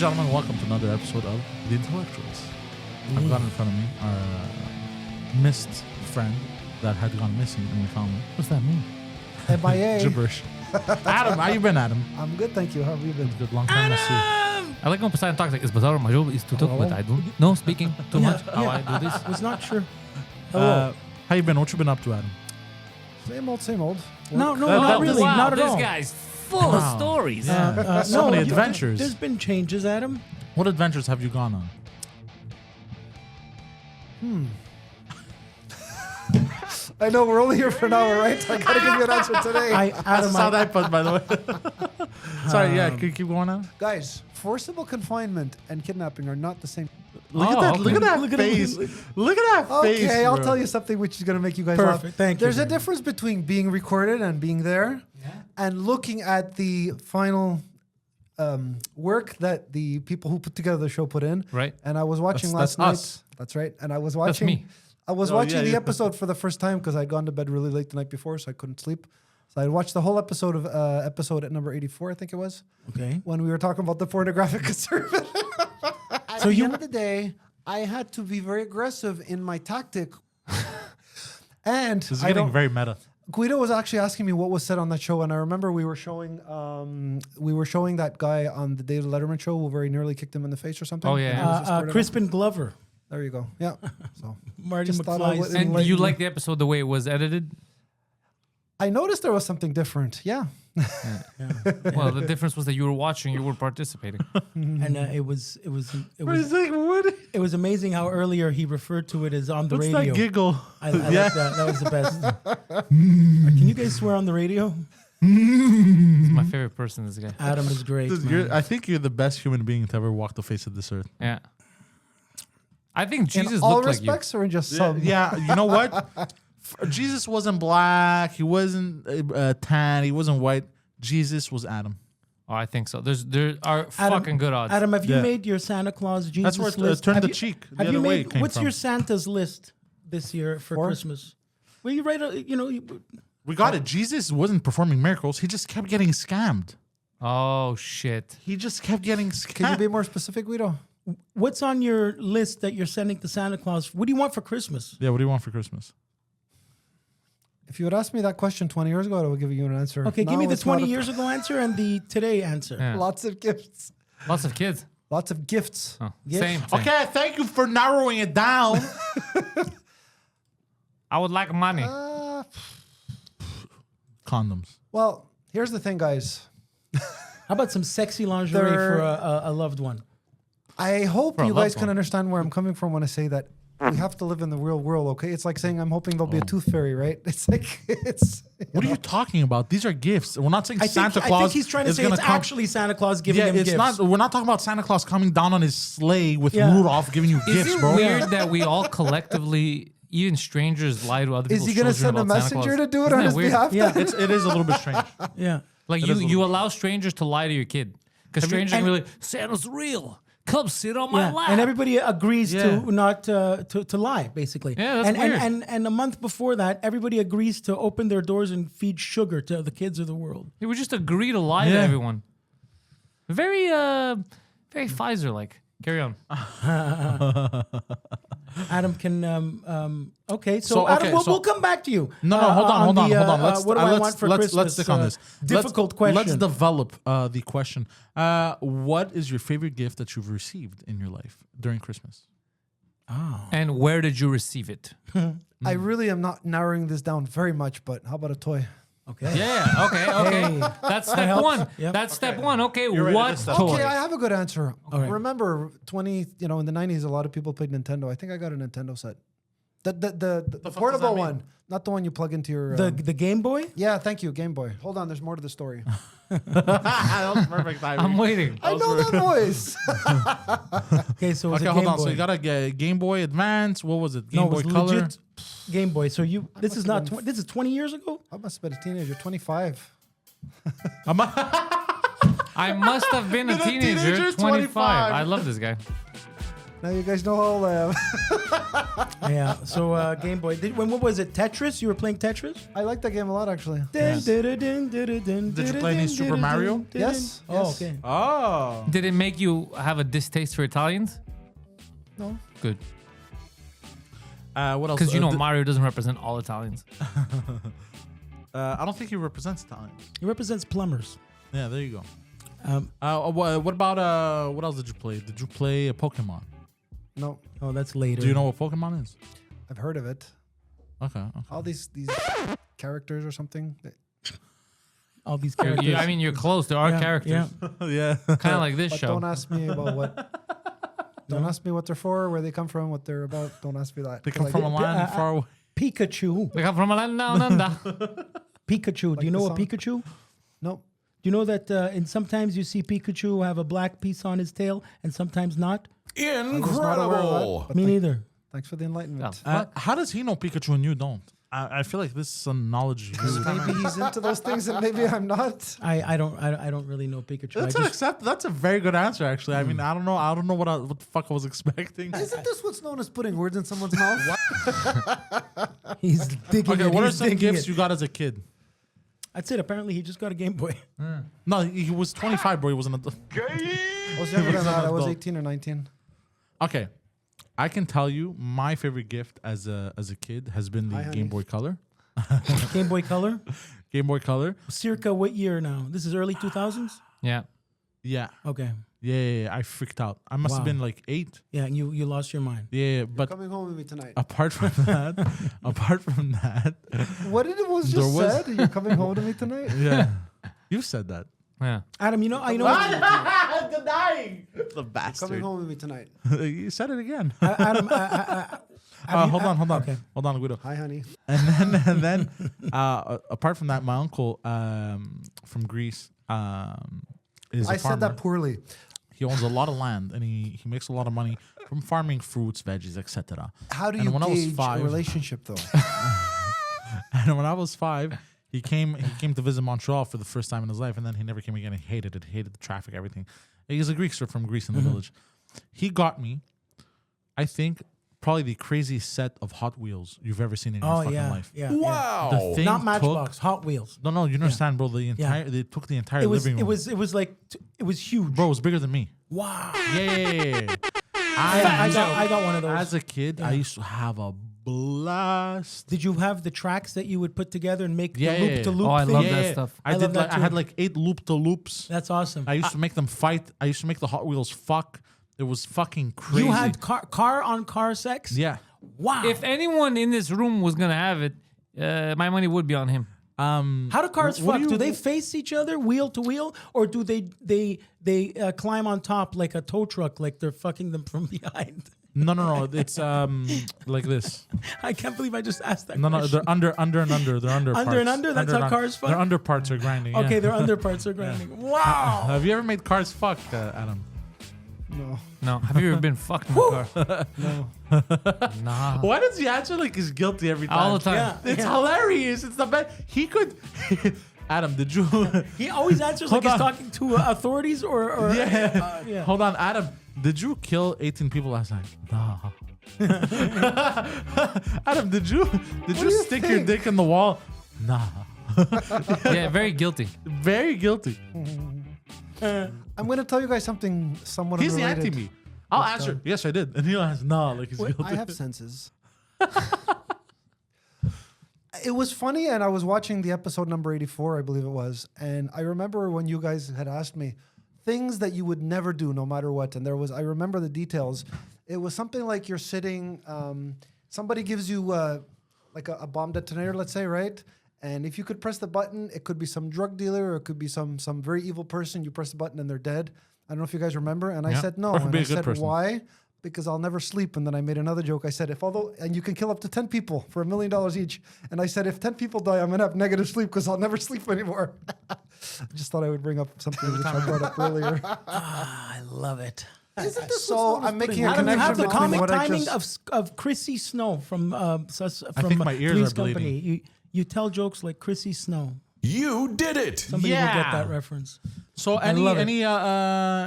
and gentlemen, welcome to another episode of The Intellectuals. I've got in front of me our missed friend that had gone missing, and we found him. What's that mean? MIA. Gibberish. Adam, how you been, Adam? I'm good, thank you. How have you been? Good, long time no see. I like when Poseidon talks like, it's bizarre, my job is to talk, but I don't know speaking too much how I do this. Was not sure. Hello. How you been? What you been up to, Adam? Same old, same old. No, That not was- really, wow, not at this all. guy's full of stories. So many adventures. There's been changes, Adam. What adventures have you gone on? I know we're only here for an hour, right? I gotta give you an answer today. I saw that post, by the way. Sorry, yeah, keep going on. Guys, forcible confinement and kidnapping are not the same. Look at that! okay. Look at that Look at face! Look at that face! Okay, I'll bro. tell you something which is gonna make you guys laugh. Perfect, thank you There's a very much. difference between being recorded and being there, and looking at the final work that the people who put together the show put in. Right. And I was watching That's last night. us. That's right. And I was watching. me. I was Oh, watching yeah, the yeah. episode for the first time because I'd gone to bed really late the night before, so I couldn't sleep. So I watched the whole episode of episode at number 84, I think it was, Okay. when we were talking about the pornographic conservative. At So the you- end of the day, I had to be very aggressive in my tactic. And This is I getting don't. very meta. Guido was actually asking me what was said on that show, and I remember we were showing that guy on the David Letterman show who very nearly kicked him in the face or something. Oh, yeah. And he was escorted out. Crispin Glover. There you go. Yeah. So Marty Just thought I McFly's. would- And you like the episode the way it was edited? I noticed there was something different. Yeah. Well, the difference was that you were watching, you were participating. And it was What? it was amazing how earlier he referred to it as on the What's radio. that giggle? I like that. That was the best. Can you guys swear on the radio? He's my favorite person, this guy. Adam is great. man. I think you're the best human being to ever walk the face of this earth. Yeah. I think In Jesus all looked like you. respects or in just some? Yeah, you know what? Jesus wasn't black. He wasn't tan. He wasn't white. Jesus was Adam. Oh, I think so. There are fucking good odds. Adam, have you Yeah. made your Santa Claus Jesus That's where it list? turned Have the you- cheek the Have other you way made? it came What's from. your Santa's list this year for Four? Christmas? Well, you write. We got it. Jesus wasn't performing miracles. He just kept getting scammed. Oh, shit. He just kept getting Can you scammed. be more specific, Guido? What's on your list that you're sending to Santa Claus? What do you want for Christmas? Yeah, what do you want for Christmas? If you had asked me that question 20 years ago, I would give you an answer. Okay, give Now me the it's not 20 a- years ago answer and the today answer. Yeah. Lots of gifts. Lots of kids. Lots of gifts. Oh, Yes. same. Okay, thank you for narrowing it down. I would like money. Condoms. Well, here's the thing, guys. How about some sexy lingerie There- for a loved one? I hope For a you loved guys can one. understand where I'm coming from when I say that we have to live in the real world, okay? It's like saying I'm hoping there'll be a tooth fairy, right? It's like, it's... What are you talking about? These are gifts. We're not saying I Santa think Claus he's trying to is say gonna it's come. actually Santa Claus giving him it's gifts. not. We're not talking about Santa Claus coming down on his sleigh with Yeah. Rudolph giving you Is gifts, it bro. weird that we all collectively, even strangers, lie to other Is people's he going to children send a about Santa messenger Claus? to do it Isn't on that his weird? behalf? Yeah. It is a little bit strange. Yeah. Like It is a you little- allow strangers to lie to your kid. Because strangers can be like, Santa's real. Come sit on my Yeah, lap. and everybody agrees Yeah. to not to lie, basically. Yeah, that's and, weird. And a month before that, everybody agrees to open their doors and feed sugar to the kids of the world. They would just agree to lie to Yeah. everyone. Very, very Pfizer-like. Carry on. Adam can. Okay, so So, Adam, okay, we'll come back to you. No, hold on. Let's what do I want for let's Christmas? stick on this. Difficult question. Let's develop the question. What is your favorite gift that you've received in your life during Christmas? And where did you receive it? I really am not narrowing this down very much, but how about a toy? Okay. Yeah, okay. Hey, That's step helps. one. Yep. That's step one. Okay, ready what to step toy? Okay, I have a good answer. right. Remember, in the 90s, a lot of people played Nintendo. I think I got a Nintendo set. The fuck does portable that mean? one, not the one you plug into your... The Game Boy. yeah, thank you, Game Boy. Hold on, there's more to the story. That was perfect timing. I'm waiting. I know that voice. Okay, so it was Okay, a hold Game on. Boy. So you got a Game Boy Advance. What was it? no, Game it was Boy Color. legit Game Boy. So you this is not been- this is 20 years ago. I must have been a teenager, 25. I must have been a Been a teenager, teenager, 25. 25. I love this guy. Now you guys know how old I am. Yeah. So Game Boy. What was it? Tetris? You were playing Tetris? I like that game a lot, actually. Did you play any Super Mario? Yes. Oh, yes. okay. Oh. Did it make you have a distaste for Italians? No. Good. What else? Because Mario doesn't represent all Italians. I don't think he represents Italians. He represents plumbers. Yeah, there you go. Um, What about what else did you play? Did you play a Pokemon? No. Oh, that's later. Do you know what Pokemon is? I've heard of it. Okay. All these characters or something. all these characters? You're close. There are characters. Yeah. Yeah. Kind of like this But show. don't ask me about what. Don't ask me what they're for, where they come from, what they're about. Don't ask me that. They come Like, from a land far away. Pikachu. They come from a land down under. Pikachu. Like Do you the know a song? Pikachu? Nope. Do you know that and sometimes you see Pikachu have a black piece on his tail and sometimes not? I was not aware of that, but Me neither. Thanks for the enlightenment. How does he know Pikachu and you don't? I feel like this is some knowledge. Maybe he's into those things and maybe I'm not. I don't really know Pikachu. That's a very good answer, actually. I mean, I don't know what the fuck I was expecting. Isn't this what's known as putting words in someone's mouth? He's digging Okay, it. what are He's some digging gifts it. you got as a kid? That's it. Apparently, he just got a Game Boy. No, he was 25, bro. He wasn't. I was younger than that. I was adult. 18 or 19. Okay, I can tell you my favorite gift as a kid has been the Hi, honey. Game Boy Color. Game Boy Color. Game Boy Color. Circa what year now? This is early 2000s? Yeah. Yeah. Okay. Yeah. I freaked out. I must have Wow. been like 8. Yeah, and you lost your mind. Yeah, but Coming home with me tonight. apart from that, What did it was There just was- said? You're coming home to me tonight? yeah, you said that. Yeah. Adam, you know. Denying the Coming bastard. home with me tonight. You said it again. Adam, Hold on. Okay. Hold on, Guido. Hi, honey. And then apart from that, my uncle from Greece is a I farmer. said that poorly. He owns a lot of land and he makes a lot of money from farming fruits, veggies, etc. How do And you when I was gauge a 5 relationship, though? And when I was 5, he came to visit Montreal for the first time in his life, and then he never came again. He hated it, hated the traffic, everything. He's a Greekster from Greece in the village. He got me, I think, probably the craziest set of Hot Wheels you've ever seen in your Oh fucking yeah, life. yeah. Wow. The thing Not took- Matchbox, Hot Wheels. No, you understand, bro. The entire they took the entire It was living room. it was like it was huge. Bro, it was bigger than me. Wow. Yeah. I got one of those. As a kid, I used to have a blast. Did you have the tracks that you would put together and make Yeah, the loop to loop Oh, I thing? love that stuff. I love did. that I too. had like 8 loop to loops. That's awesome. I used to make them fight. I used to make the Hot Wheels fuck. It was fucking crazy. You had car on car sex? Yeah. Wow. If anyone in this room was gonna have it, my money would be on him. How do cars what fuck? do Do you- they face each other wheel to wheel, or do they climb on top like a tow truck, like they're fucking them from behind? No. It's like this. I can't believe I just asked that. No, question. they're under and under. They're under. Under and under? That's how cars fuck? Their under parts are grinding. Okay, yeah. their underparts are grinding. Wow. Have you ever made cars fuck, Adam? No. No. Have you ever been fucked in a car? No. Nah. Why does he answer like he's guilty every time? All the time. Yeah. It's hilarious. It's the best. He could. Adam, did you? He always answers like Hold he's on. talking to authorities or Yeah. yeah. Hold on, Adam. Did you kill 18 people last night? Nah. Adam, did you do you stick your think? dick in the wall? Nah. Yeah, very guilty. Very guilty. I'm going to tell you guys something somewhat He's the unrelated. anti-me. I'll answer. Yes, I did. And he'll answer, nah, like he's guilty. I have senses. It was funny, and I was watching the episode number 84, I believe it was, and I remember when you guys had asked me things that you would never do no matter what, and I remember the details. It was something like you're sitting, somebody gives you like a bomb detonator, let's say, right? And if you could press the button, it could be some drug dealer or it could be some very evil person. You press the button and they're dead. I don't know if you guys remember. And I Yeah. said no. Or it could And be I a good said, person. why? Because I'll never sleep. And then I made another joke. I said, and you can kill up to 10 people for $1 million each. And I said, if 10 people die, I'm going to have negative sleep because I'll never sleep anymore. I just thought I would bring up something which I brought up earlier. I love it. So I'm making a Adam, you connection have the between comic what I timing just... of Chrissy Snow from think my ears Three's are bleeding. Company. You tell jokes like Chrissy Snow. You did it. Somebody will get Yeah. that reference. So love it.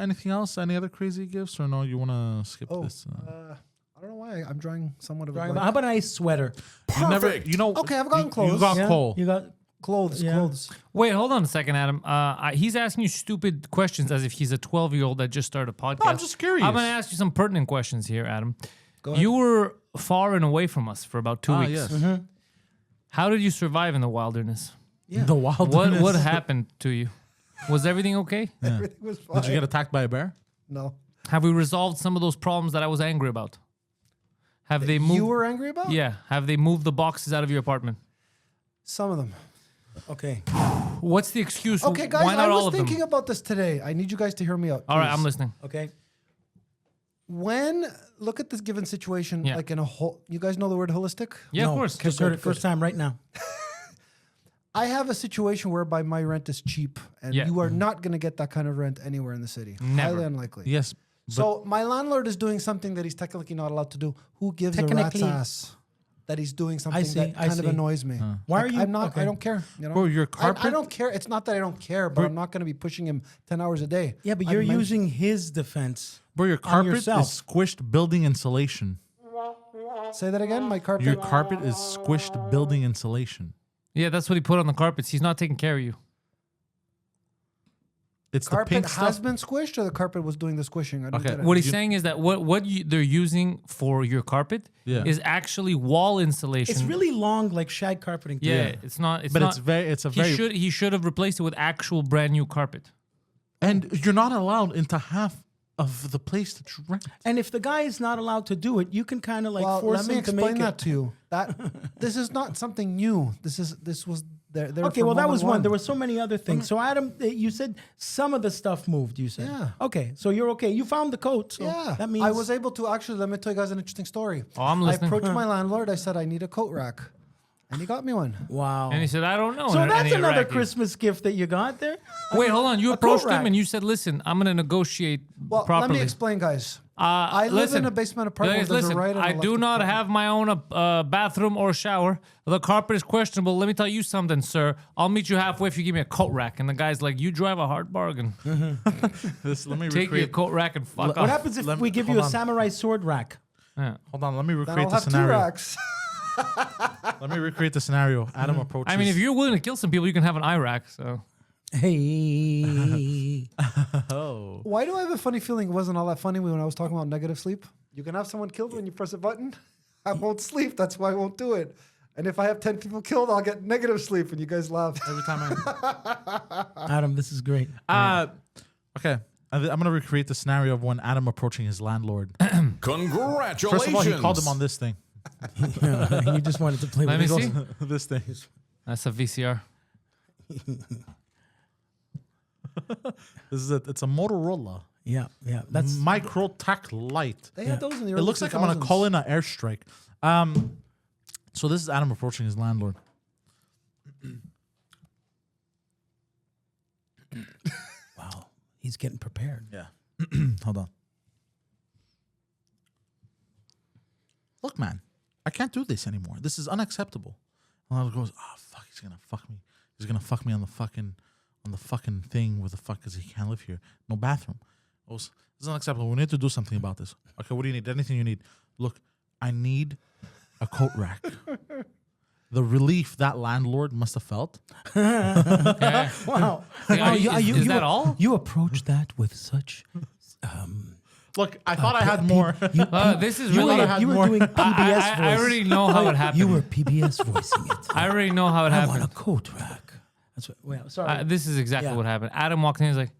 anything else? Any other crazy gifts or no? You want to skip this? I I don't know why I'm drawing somewhat of a How blank. about a nice sweater? You know. Okay, I've gotten You clothes. got Yeah, coal. You got Clothes. Wait, hold on a second, Adam. He's asking you stupid questions as if he's a 12-year-old that just started a podcast. No, I'm just curious. I'm going to ask you some pertinent questions here, Adam. Go ahead. You were far and away from us for about 2 weeks. Yes. How did you survive in the wilderness? The wilderness. What happened to you? Was everything okay? Everything was fine. Did you get attacked by a bear? No. Have we resolved some of those problems that I was angry about? Have they moved? You were angry about? Yeah. Have they moved the boxes out of your apartment? Some of them. okay. What's the excuse? Okay, guys, Why not I all was of them? thinking about this today. I need you guys to hear me out. All right, please. I'm listening. Okay. Look at this given situation, Yeah. like in a whole, you guys know the word holistic? Yeah, no, of course. Just heard it first time right now. I have a situation whereby my rent is cheap, and Yeah. you are not going to get that kind of rent anywhere in the city. Never. Highly unlikely. Yes. So my landlord is doing something that he's technically not allowed to do. Who gives a rat's Technically. ass that he's doing something see, that I kind of see. annoys me? Why Like, are you? I'm not. okay. I don't care. You know? Bro, your I carpet. don't care. It's not that I don't care, but I'm not going to be pushing him 10 hours a day. Yeah, but I've you're mentioned- using his defense. Bro, your on carpet yourself. is squished building insulation. Say that again. My carpet. Your carpet is squished building insulation. Yeah, that's what he put on the carpets. He's not taking care of you. It's the carpet pink has stuff. been squished, or the carpet was doing the squishing. I don't Okay. get it. What he's saying is that they're using for your carpet Yeah. is actually wall insulation. It's really long, like shag carpeting. too. yeah. It's not. It's But not. it's a very He should have replaced it with actual brand new carpet. and you're not allowed into half of the place that you rent. And if the guy is not allowed to do it, you can kind of like Well, force let me him to explain make that it. to you. That this is not something new. This was there. Okay, from well, that moment was one. There were so many other things. So, Adam, you said some of the stuff moved. You said, Yeah. Okay, so you're okay. You found the coat. So Yeah, that means I was able to actually. Let me tell you guys an interesting story. Oh, I'm listening. I approached my landlord. I said I need a coat rack, and he got me one. Wow. And he said, "I don't know." So that's any another Iraqis. Christmas gift that you got there. Wait, hold on. You coat approached him rack. and you said, "Listen, I'm going to negotiate Well, properly." let me explain, guys. I live listen, in a basement apartment. guys, There's a listen, right and a I left do not apartment. have my own bathroom or shower. The carpet is questionable. Let me tell you something, sir. I'll meet you halfway if you give me a coat rack. And the guy's like, "You drive a hard bargain. Let me Take your recreate. coat rack and fuck What off." happens if Let me- we give you hold a on. samurai sword rack? Yeah. Hold on, let me Then recreate I'll the have two scenario. racks. Let me recreate the scenario. Adam approaches. I mean, if you're willing to kill some people, you can have an Iraq. So Hey. oh, Why do I have a funny feeling it wasn't all that funny when I was talking about negative sleep? You can have someone killed when you press a button. I won't sleep. That's why I won't do it. And if I have 10 people killed, I'll get negative sleep. And you guys laugh. every time Adam, this is great. okay, I'm gonna recreate the scenario of when Adam approaching his landlord. Congratulations. First of all, he called him on this thing. You just wanted to play Let with me it. see. This thing. That's a VCR. It's a Motorola Yeah, yeah. That's Micro Tac Light. They had those in the It early looks like I'm gonna 2000s. call in an airstrike. So this is Adam approaching his landlord. wow. He's getting prepared. Yeah. Hold on. Look, man, I can't do this anymore. This is unacceptable. And I goes, oh fuck, he's gonna fuck me. He's gonna fuck me on the fucking thing with the fuck because he can't live here. No bathroom. I goes, this is unacceptable. We need to do something about this. Okay, what do you need? Anything you need. Look, I need a coat rack. The relief that landlord must have felt. Okay. Wow. Is that all? You approached that with such. Look, I thought I had more. This is You really. were, you were doing PBS I voice. already know how it happened. You were PBS voicing it. I already know how it I want happened. a coat rack. That's what. Well, sorry. This is exactly Yeah. what happened. Adam walked in. He's like,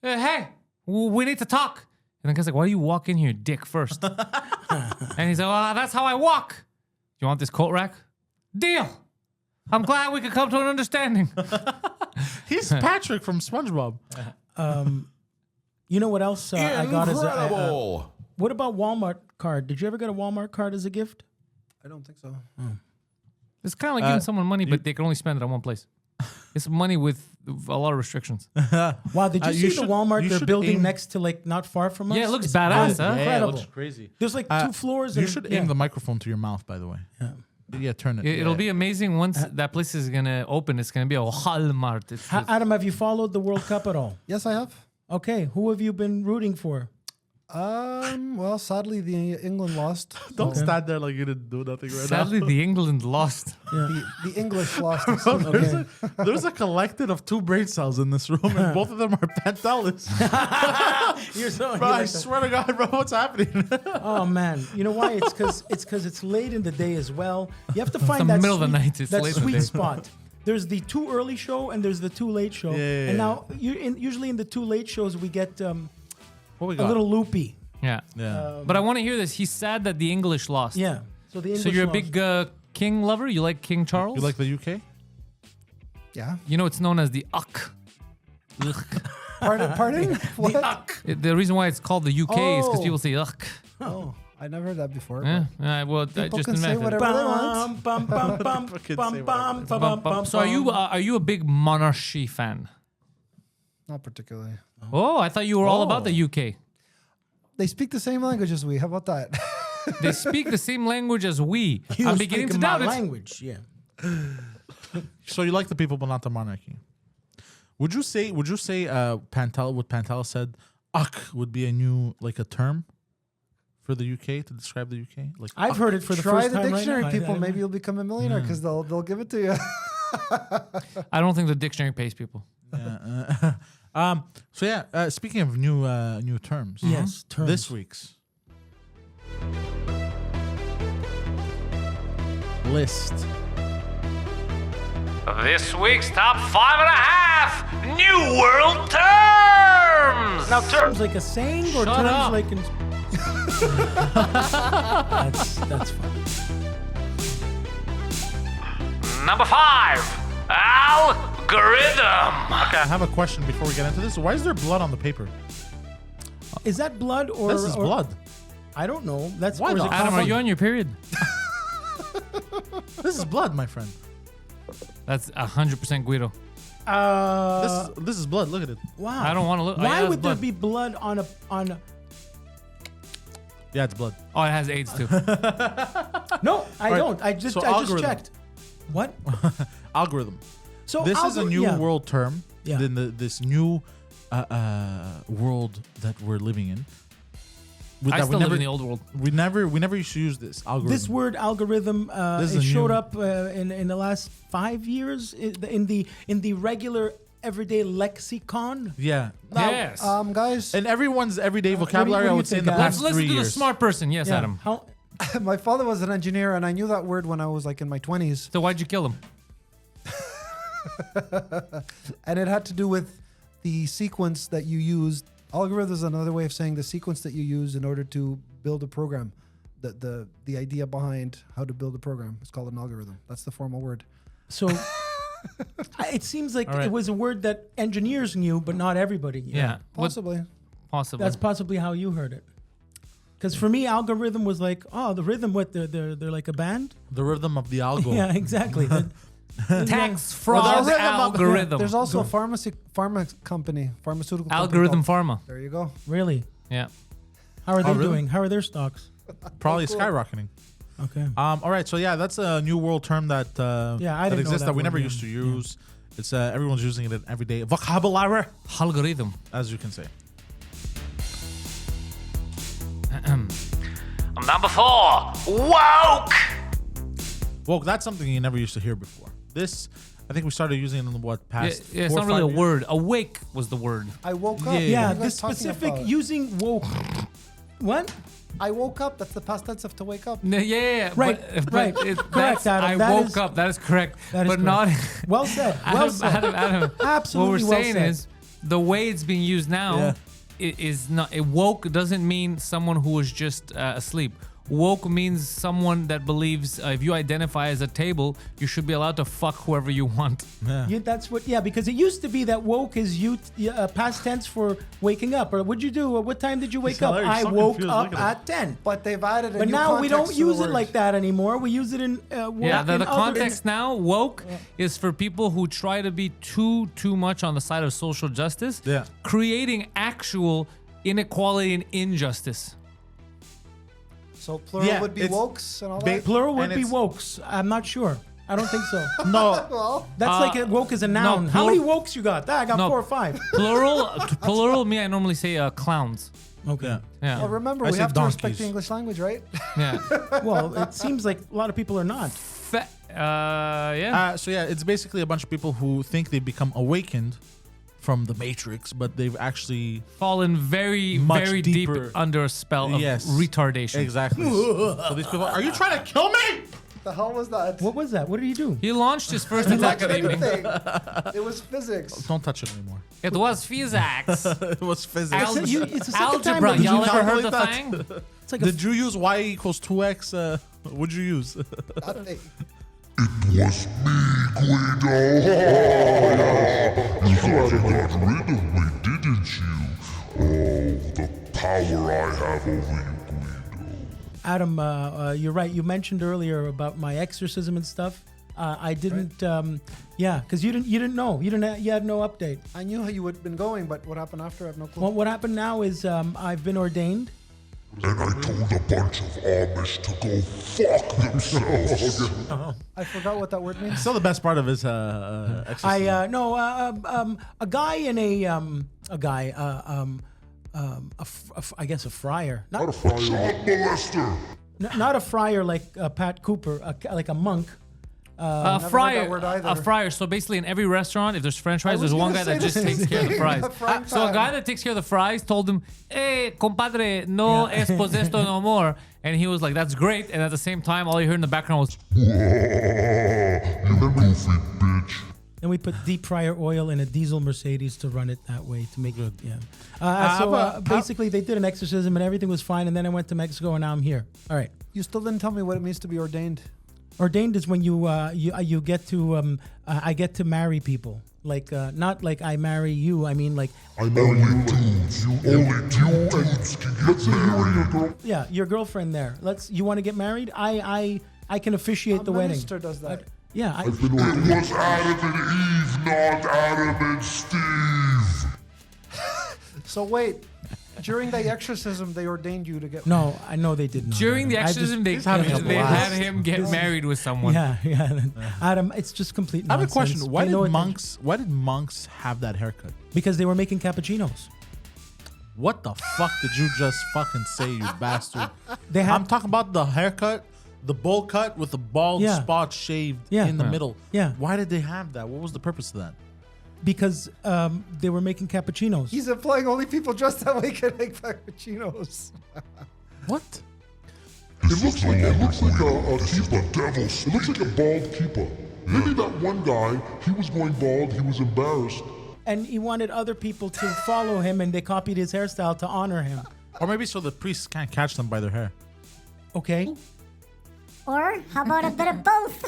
"Hey, we need to talk." And the guy's like, "Why do you walk in here, dick, first?" And he's like, "Well, that's how I walk. You want this coat rack? Deal. I'm glad we could come to an understanding." He's Patrick from SpongeBob. You know what else I got as a. Incredible. What about Walmart card? Did you ever get a Walmart card as a gift? I don't think so. It's kind of like giving someone money, but they can only spend it on one place. It's money with a lot of restrictions. Wow, did you you see the should- Walmart you they're should building aim- next to like not far from us? Yeah, it looks It's badass, huh? incredible. Yeah, it looks crazy. There's like 2 floors. You and, should yeah. aim the microphone to your mouth, by the way. Yeah, turn it. It'll be amazing once that place is gonna open. It's gonna be a Walmart. Adam, have you followed the World Cup at all? Yes, I have. Okay, who have you been rooting for? Well, sadly, the England lost. Don't stand there like you didn't do nothing right Sadly, the England lost. The English lost. now. There's a collective of 2 brain cells in this room, and both of them are Pantelis. You're so. Bro, you I like that. swear to God, bro, what's happening? Oh man, you know why? It's because it's late in the day as well. You have to find the that middle of the sweet, night, it's that late in the sweet day. spot. There's the too early show and there's the too late show. Yeah. And now usually in the too late shows we get What we a got? little loopy. Yeah. Yeah. But I want to hear this. He's sad that the English lost. Yeah. So the English So you're a lost. big king lover? You like King Charles? You like the UK? Yeah. You know, it's known as the Uck. Pardon? What? The reason why it's called the UK is because Oh. people say Uck. Oh, I never heard that before. Yeah. Well, I People just can say invented it. whatever they want. Bum, bum, bum, Fucking bum, say bum, whatever. bum, bum, So are you a big monarchy fan? Not particularly. Oh, I thought you were all about the UK. They speak the same language as we. How about that? They speak the same language as we. You I'm speak beginning to my doubt it. language. Yeah. So you like the people, but not the monarchy. Would you say what Pantelis said, "Uck" would be a new a term for the UK to describe the UK? Like I've heard it for the Try first the time dictionary, right now. people. Maybe you'll become a millionaire because they'll give it to you. I don't think the dictionary pays people. So yeah, speaking of new terms. Yes, terms. This week's list. This week's top 5.5 New World Terms. Now terms like a saying or Shut terms up. like in that's fine. Number 5, algorithm. Okay, I have a question before we get into this. Why is there blood on the paper? Is that blood or This is or- blood. I don't know. That's Why or is not? it Adam, are coffee? you on your period? This is blood, my friend. That's 100% Guido. This is blood. Look at it. Wow. I don't want to look. Why that's would there blood. be blood on a Yeah, it's blood. Oh, it has AIDS too. No, I right, don't. I just so I just algorithm. checked. What? Algorithm. So This is a new yeah. world term. Yeah. In this new world that we're living in. I still live in the old world. We never used to use this algorithm. This word algorithm This is it a showed new- up in the last 5 years in the regular everyday lexicon. Yeah. Yes. Guys, And everyone's everyday vocabulary, what do I you would say, in think, the Adam? past Let's 3 listen to the years. smart person. Yes, Yeah. Adam. How, my father was an engineer, and I knew that word when I was in my 20s, So why'd you kill him? and it had to do with the sequence that you used. Algorithm is another way of saying the sequence that you use in order to build a program. The idea behind how to build a program. It's called an algorithm. That's the formal word. so it seems like All right. it was a word that engineers knew, but not everybody knew. Yeah. What, Possibly. possibly. That's possibly how you heard it. Because for me, algorithm was like, oh, the rhythm. What they're like a band. The rhythm of the algo. Yeah, exactly. Tax Well, fraud the rhythm of- algorithm. There's also a pharmaceutical company company Algorithm called- Pharma. There you go. Really? Yeah. How are they really? doing? How are their stocks? Probably Cool. skyrocketing. Okay. All right, so yeah, that's a new world term that Yeah, that I didn't know exists that that we word, never yeah. used to use. It's everyone's using it in everyday vocabulary, Algorithm. as you can say. Number 4, woke. Well, that's something you never used to hear before. This, I think we started using it in the past. Yeah, it's 4 not or really a 5 years. word. Awake was the word. I woke up. Yeah, What are Yeah, you the guys talking specific about? using woke. What? I woke up. That's the past tense of to wake up. Yeah. Right, But right. Correct, Adam. I That woke is- up. That is correct. that is but correct. not. Well said. Well said. Adam. Absolutely What we're well saying said. is the way it's being used now Yeah. is not. Woke doesn't mean someone who was just asleep. Woke means someone that believes if you identify as a table, you should be allowed to fuck whoever you want. That's what. Yeah, because it used to be that woke is past tense for waking up. Or what'd you do? What time did you wake up? hilarious. I So woke confused. up Look at at 10. But they've added a But new now we context don't to the use it word. like that anymore. We use it in woke. Yeah, the in other- context now, woke, is for people who try to be too much on the side of social justice, Yeah. creating actual inequality and injustice. So plural Yeah, would be it's wokes and all ba- that. Plural would And be it's- wokes. I'm not sure. I don't think so. No, Well, That's like a woke is a noun. How plural- many wokes you got? I got No. 4 or 5. Plural, me, I normally say clowns. Okay. Yeah. Yeah. Well, remember, I we say have to respect donkeys. the English language, right? Yeah. Well, it seems like a lot of people are not. Yeah. So yeah, it's basically a bunch of people who think they've become awakened from the Matrix, but they've actually Fallen very, Much very deeper. deep under a spell of Yes. retardation. exactly. So these people, are you trying to kill me? The hell was that? What was that? What did he do? He launched his first attack of the evening. Anything. It was physics. Don't touch it anymore. It was physics. It was physics. Al- It's the second time Algebra. that Y'all you- ever heard the calculate thing? It's like a Did you use y equals 2x? What'd you use? Nothing. Was me, Guido. You thought you got rid of me, didn't you? Oh, the power I have over you, Guido. Adam, you're right. You mentioned earlier about my exorcism and stuff. I didn't. Because you didn't know. You had no update. I knew how you had been going, but what happened after? I have no clue. Well, what happened now is I've been ordained. And I told a bunch of Amish to go fuck themselves. I forgot what that word means. Still the best part of his exercise. A guy in I guess a friar, Not a child molester. not a friar like Pat Cooper, like a monk. A heard that fryer. word either. A fryer. So basically, in every restaurant, if there's French fries, was there's one gonna guy that say just the takes same care of the thing, fries. the frying So a pan. guy that takes care of the fries told him, "Hey, compadre, no es posesto no more," and he was like, "That's great." And at the same time, all you heard in the background was, You goofy bitch. And we put deep fryer oil in a diesel Mercedes to run it that way to make it. Yeah. Basically, they did an exorcism and everything was fine. And then I went to Mexico and now I'm here. All right. You still didn't tell me what it means to be ordained. Ordained is when you get to I get to marry people. Like not like I marry you. I mean like I know you dudes. Only two dudes can get married. yeah, your girlfriend there. You want to get married? I can officiate the wedding. Minister does that. Yeah. It was Adam and Eve, not Adam and Steve. So wait, during the exorcism, they ordained you to get. No, I know they did not. during the Adam. I just- exorcism, they having a had blast. him get married with someone. Yeah. Adam, it's just complete I have a nonsense. question. Why Pay no did attention. monks have that haircut? Because they were making cappuccinos. What the fuck did you just fucking say, you bastard? They had I'm talking about the haircut, the bowl cut with the bald Yeah. spot shaved Yeah. in the Yeah. middle. Yeah. Why did they have that? What was the purpose of that? because they were making cappuccinos. He's implying only people dressed that way can make cappuccinos. What? It looks like a keeper. Devils. It looks like a bald keeper. Maybe that one guy, he was going bald, he was embarrassed. And he wanted other people to follow him, and they copied his hairstyle to honor him. Or maybe so the priests can't catch them by their hair. Okay? Or how about a bit of both?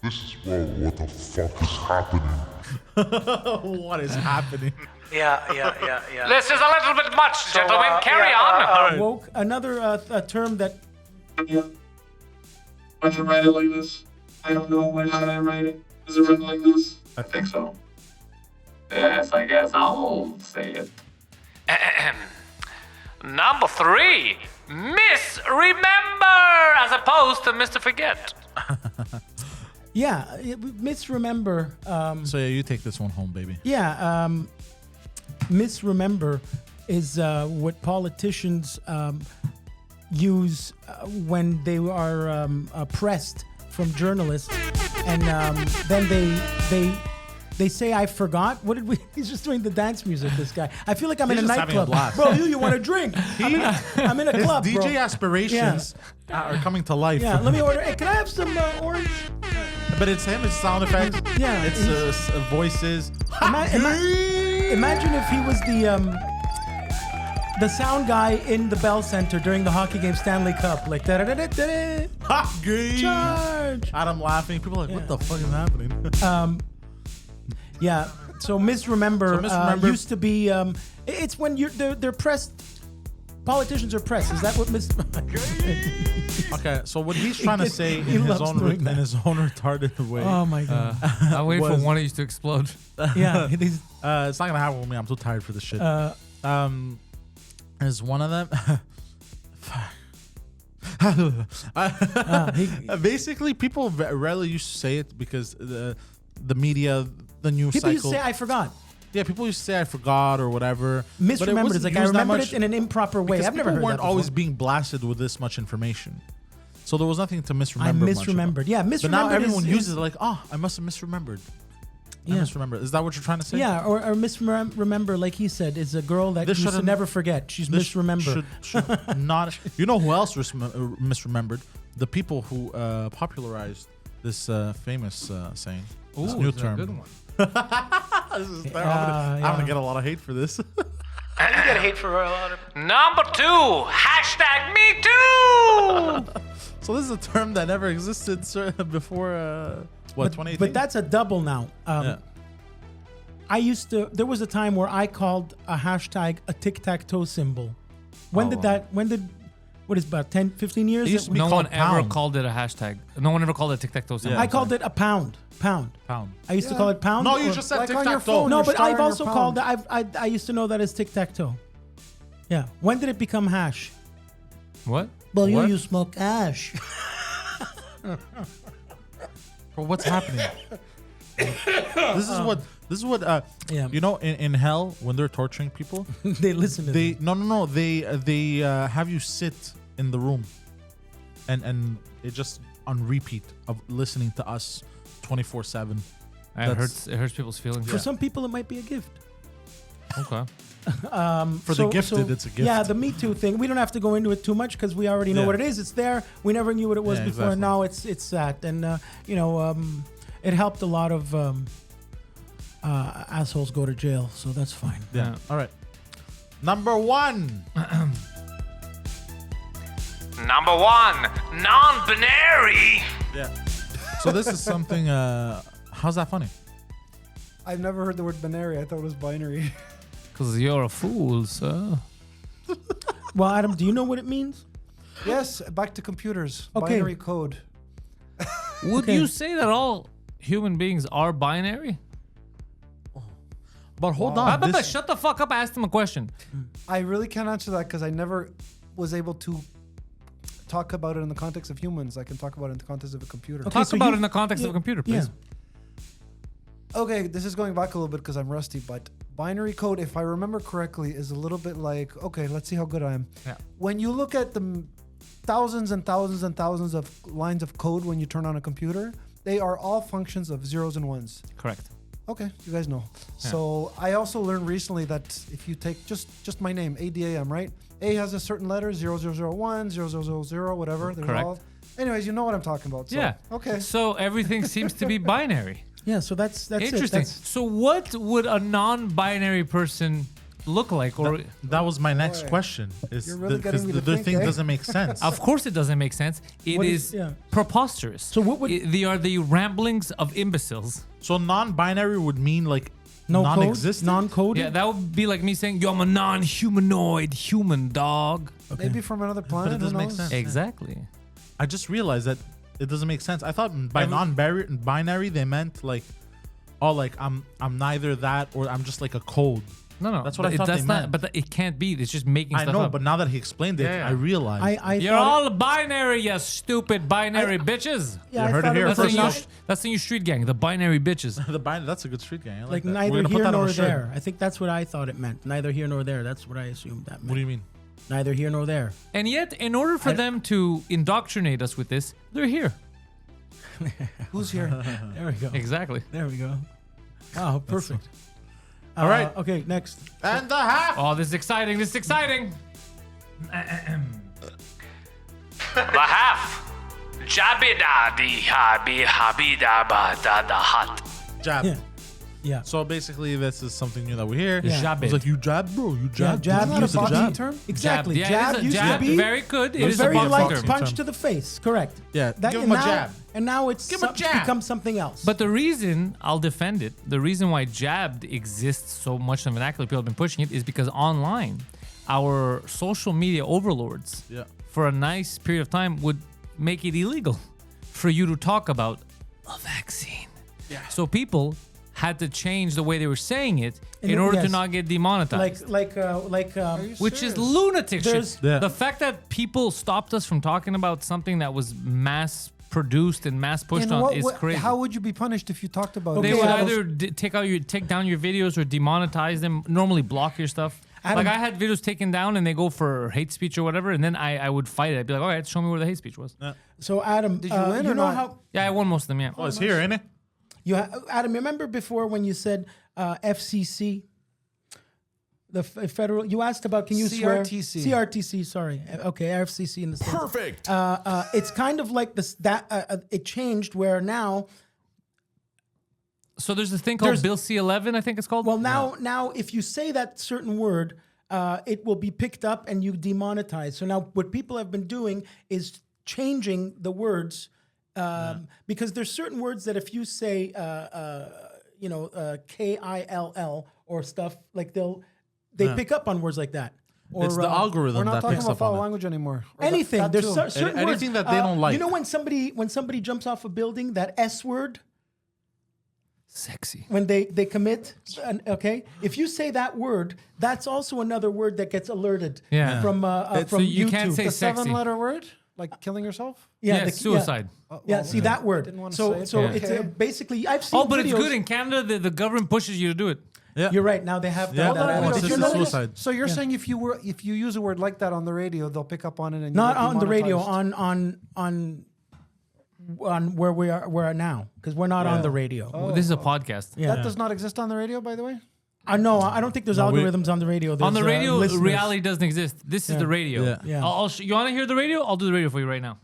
This is, whoa, what the fuck is happening? What is happening? Yeah. This is a little bit much, gentlemen. Carry on. Woke, another a term that I should write it like this. I don't know when should I write it. Is it written like this? I think so. Yes, I guess I'll say it. Number 3, misremember, as opposed to Mr. Forget. misremember. So yeah, you take this one home, baby. Misremember is what politicians use when they are pressed from journalists, and then they say I forgot. What did we? He's just doing the dance music. This guy. I feel like I'm He's in a just having a nightclub. blast. Bro, you want a drink? I'm in a His club, DJ bro. aspirations are coming to life. Yeah, let me order. Hey, can I have some orange? But it's him. It's sound effects. Yeah, It's voices. Imagine if he was the sound guy in the Bell Center during the hockey game Stanley Cup, like da-da-da-da-da. Hockey. Charge. Adam laughing. People are like, what the fuck is happening? Yeah. So misremember, So misremember- used to be. It's when they're pressed. Politicians are pressed. Is that what Okay, so what he's trying to say He in his loves own doing that. retarded way. Oh my god. I'm waiting for Was- one of you to explode. Yeah. These, It's not gonna happen with me. I'm too tired for this shit. Is one of them? Basically, people rarely used to say it because the media, the news people used to cycle. say I forgot. Yeah, people used to say I forgot or whatever. but it Misremembered. wasn't It's like I used that remembered much it in an improper way. because I've never people heard weren't that always before. being blasted with this much information. So there was nothing to misremember. I much about. misremembered. Yeah, misremembered. But now everyone is, uses it like, oh, I must have misremembered. I Yeah. misremembered. Is that what you're trying to say? Yeah, or misremember, like he said, is a girl that This you should shouldn't- never forget. She's This misremembered. should not. You know who else misremembered? The people who popularized this famous saying. This Ooh, new this is a term. good one. This is terrible. I'm yeah. gonna get a lot of hate for this. Number 2, hashtag me too. So this is a term that never existed before. What 2018? But that's a double now. Yeah. There was a time where I called a hashtag a tic-tac-toe symbol. When what is about 10, 15 years? It used to be No called one ever pound. called it a hashtag. No one ever called it tic-tac-toe symbol. Yeah. I called it a pound. Pound. I used to call it pound. No, you or- just said Like tic on your tac toe. phone. No, You're but I've starring also your called pound. it. I used to know that as tic-tac-toe. Yeah. When did it become hash? What? Well, What? you smoke hash. Bro, what's happening? This is what Yeah. you know in hell when they're torturing people They listen to they them. no they have you sit in the room and it just on repeat of listening to us 24/7. It hurts people's feelings. For some people, it might be a gift. Okay. For the gifted, it's a gift. Yeah, the Me Too thing. We don't have to go into it too much because we already know Yeah. what it is. It's there. We never knew what it was Yeah, before. exactly. Now it's that, and it helped a lot of assholes go to jail. So that's fine. Yeah. All right. Number 1. Number 1, non-binary. Yeah. So this is something. How's that funny? I've never heard the word binary. I thought it was binary. Because you're a fool, sir. Well, Adam, do you know what it means? Yes, back to computers. Okay. Binary code. Would Okay. you say that all human beings are binary? But hold But on. This, shut the fuck up. I asked him a question. I really can't answer that because I never was able to talk about it in the context of humans. I can talk about it in the context of a computer. Okay, Talk so about you- it in the context of a computer, please. Okay, this is going back a little bit because I'm rusty, but binary code, if I remember correctly, is a little bit like, okay, let's see how good I am. Yeah. When you look at the thousands and thousands and thousands of lines of code when you turn on a computer, they are all functions of zeros and ones. Correct. Okay, you guys know. So I also learned recently that if you take just my name, ADAM, right? A has a certain letter, 0001, 0000, whatever. They're Correct. all. Anyways, you know what I'm talking about. So, Yeah. Okay. So everything seems to be binary. Yeah. So that's Interesting. It. That's, So what would a non-binary person look like? Or that was my next Boy. question. Is You're really because getting me to the think, thing eh? doesn't make sense. of course it doesn't make sense. It What is yeah. preposterous. So what would- They are the ramblings of imbeciles. So non-binary would mean like no code, non-existent. non-coded. Yeah, that would be like me saying, "Yo, I'm a non-humanoid human dog." Maybe from another planet. it doesn't who make knows? sense. Exactly. I just realized that it doesn't make sense. I thought by non-binary they meant like, oh, like I'm neither that or I'm just like a code. No. That's what I but thought that's they not, meant. But it can't be. It's just making I stuff know, up. but now that he explained it, Yeah. I realized. I You're thought all binary, you stupid binary bitches. Yeah, You I heard it thought here was That's first. the new street gang, the binary bitches. That's a good street gang. I like like that. We're neither gonna put here that on nor a shirt. there. I think that's what I thought it meant. Neither here nor there. That's what I assumed that meant. What do you mean? Neither here nor there. And yet, in order for them to indoctrinate us with this, they're here. Who's here? There we go. Exactly. There we go. Wow, perfect. All right. Okay, next. And the half. Oh, this is exciting. This is exciting. The half. Jabida di habi habida ba da da hot. Jab. Yeah. Yeah. So basically, this is something new that we hear. Yeah. Jab It's it. like you jab, bro. You Yeah, jab. jab Isn't that used a to boxing be term? exactly. Yeah, Jab it is a used jab. to be Very good. It It was is a very boxing like term. punch to the face. Correct. Yeah, give him and a now, jab. And now it's Give him a jab. become something else. But the reason, I'll defend it, the reason why jabbed exists so much in the vernacular, people have been pushing it, is because online, our social media overlords, Yeah. for a nice period of time, would make it illegal for you to talk about a vaccine. Yeah. So people had to change the way they were saying it in order to yes. not get demonetized. Which is lunatic shit. There's- Yeah. The fact that people stopped us from talking about something that was mass produced and mass pushed In on what is way- crazy. How would you be punished if you talked about They it? would Adam- either take down your videos or demonetize them. Normally block your stuff. Adam- Like I had videos taken down and they go for hate speech or whatever, and then I would fight it. I'd be like, all right, show me where the hate speech was. So Adam, Did you win you or know not? how Yeah, I won most of them. Yeah. Oh, it's here, ain't it? Adam, remember before when you said FCC, the federal? You asked about can you swear? CRTC. CRTC. Sorry. Okay, FCC in the States. Perfect. It's kind of like this that it changed where now. So there's this thing called There's- Bill C-11, I think it's called. Well, now if you say that certain word, it will be picked up and you demonetize. So now what people have been doing is changing the words because there's certain words that if you say KILL or stuff like they pick up on words like that. Or, It's the algorithm We're not that talking picks about up foul on it. language anymore. Or anything. that There's too. certain Anything words, that they don't like. You know when somebody jumps off a building, that S word. Sexy. When they commit, okay. If you say that word, that's also another word that gets alerted. Yeah. From So you YouTube. can't say The sexy. 7-letter word, like killing yourself. Yeah, the- suicide. Yeah, see that word. Didn't wanna So say it. so Yeah. it's Okay. basically I've seen. Oh, but it's videos- good. In Canada, the government pushes you to do it. Yeah. You're right. Now they have Yeah. that. Hold on, that- Did Did you you know know this? Suicide. So you're saying if you use a word like that on the radio, they'll pick up on it and you not get on the radio, demonetized? on where we're now because we're not on the radio. Oh. This is a podcast. Yeah. That does not exist on the radio, by the way. No, I don't think there's No, we- algorithms on the radio. On the There's, radio, listeners. reality doesn't exist. This is the radio. Yeah. Yeah. You want to hear the radio? I'll do the radio for you right now.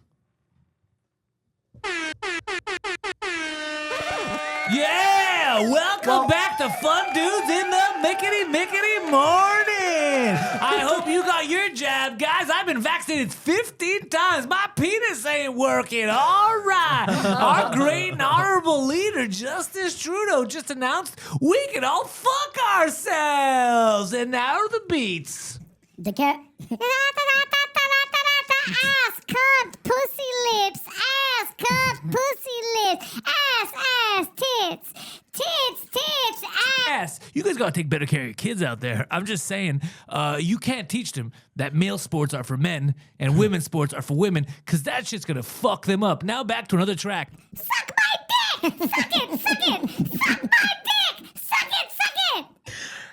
Yeah! Welcome back to Fun Dudes in the Mickety Morning! I hope you got your jab, guys. I've been vaccinated 15 times. My penis ain't working. All right. Our great and honorable leader, Justice Trudeau, just announced we can all fuck ourselves. And now are the beats. The cat. Ass, cunt, pussy lips. Ass, cunt, pussy lips. Ass, tits. Tits, ass. Yes, you guys gotta take better care of your kids out there. I'm just saying, you can't teach them that male sports are for men and women's sports are for women, because that shit's gonna fuck them up. Now back to another track. Suck my dick. Suck it. Suck my dick. Suck it.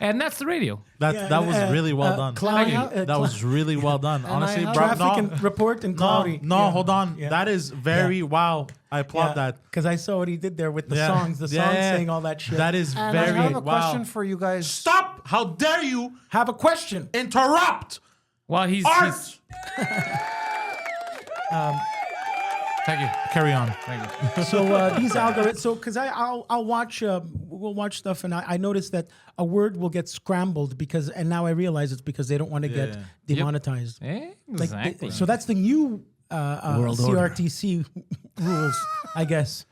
And that's the radio. That was really well done. Claudio, That was really well done. Honestly, I bro. have traffic No, and report and Claudio. no, hold on. That is very wow. I applaud that. because I saw what he did there with the Yeah. songs. The Yeah, songs yeah. saying all that shit. That is And very I have a wow. question for you guys. Stop! How dare you have a question. interrupt Well, he's art? thank you. Carry on. Thank you. So these algorithms. So because I'll watch. We'll watch stuff, and I noticed that a word will get scrambled because, and now I realize it's because they don't want to get demonetized. Like, Exactly. so that's the new World order. CRTC rules, I guess.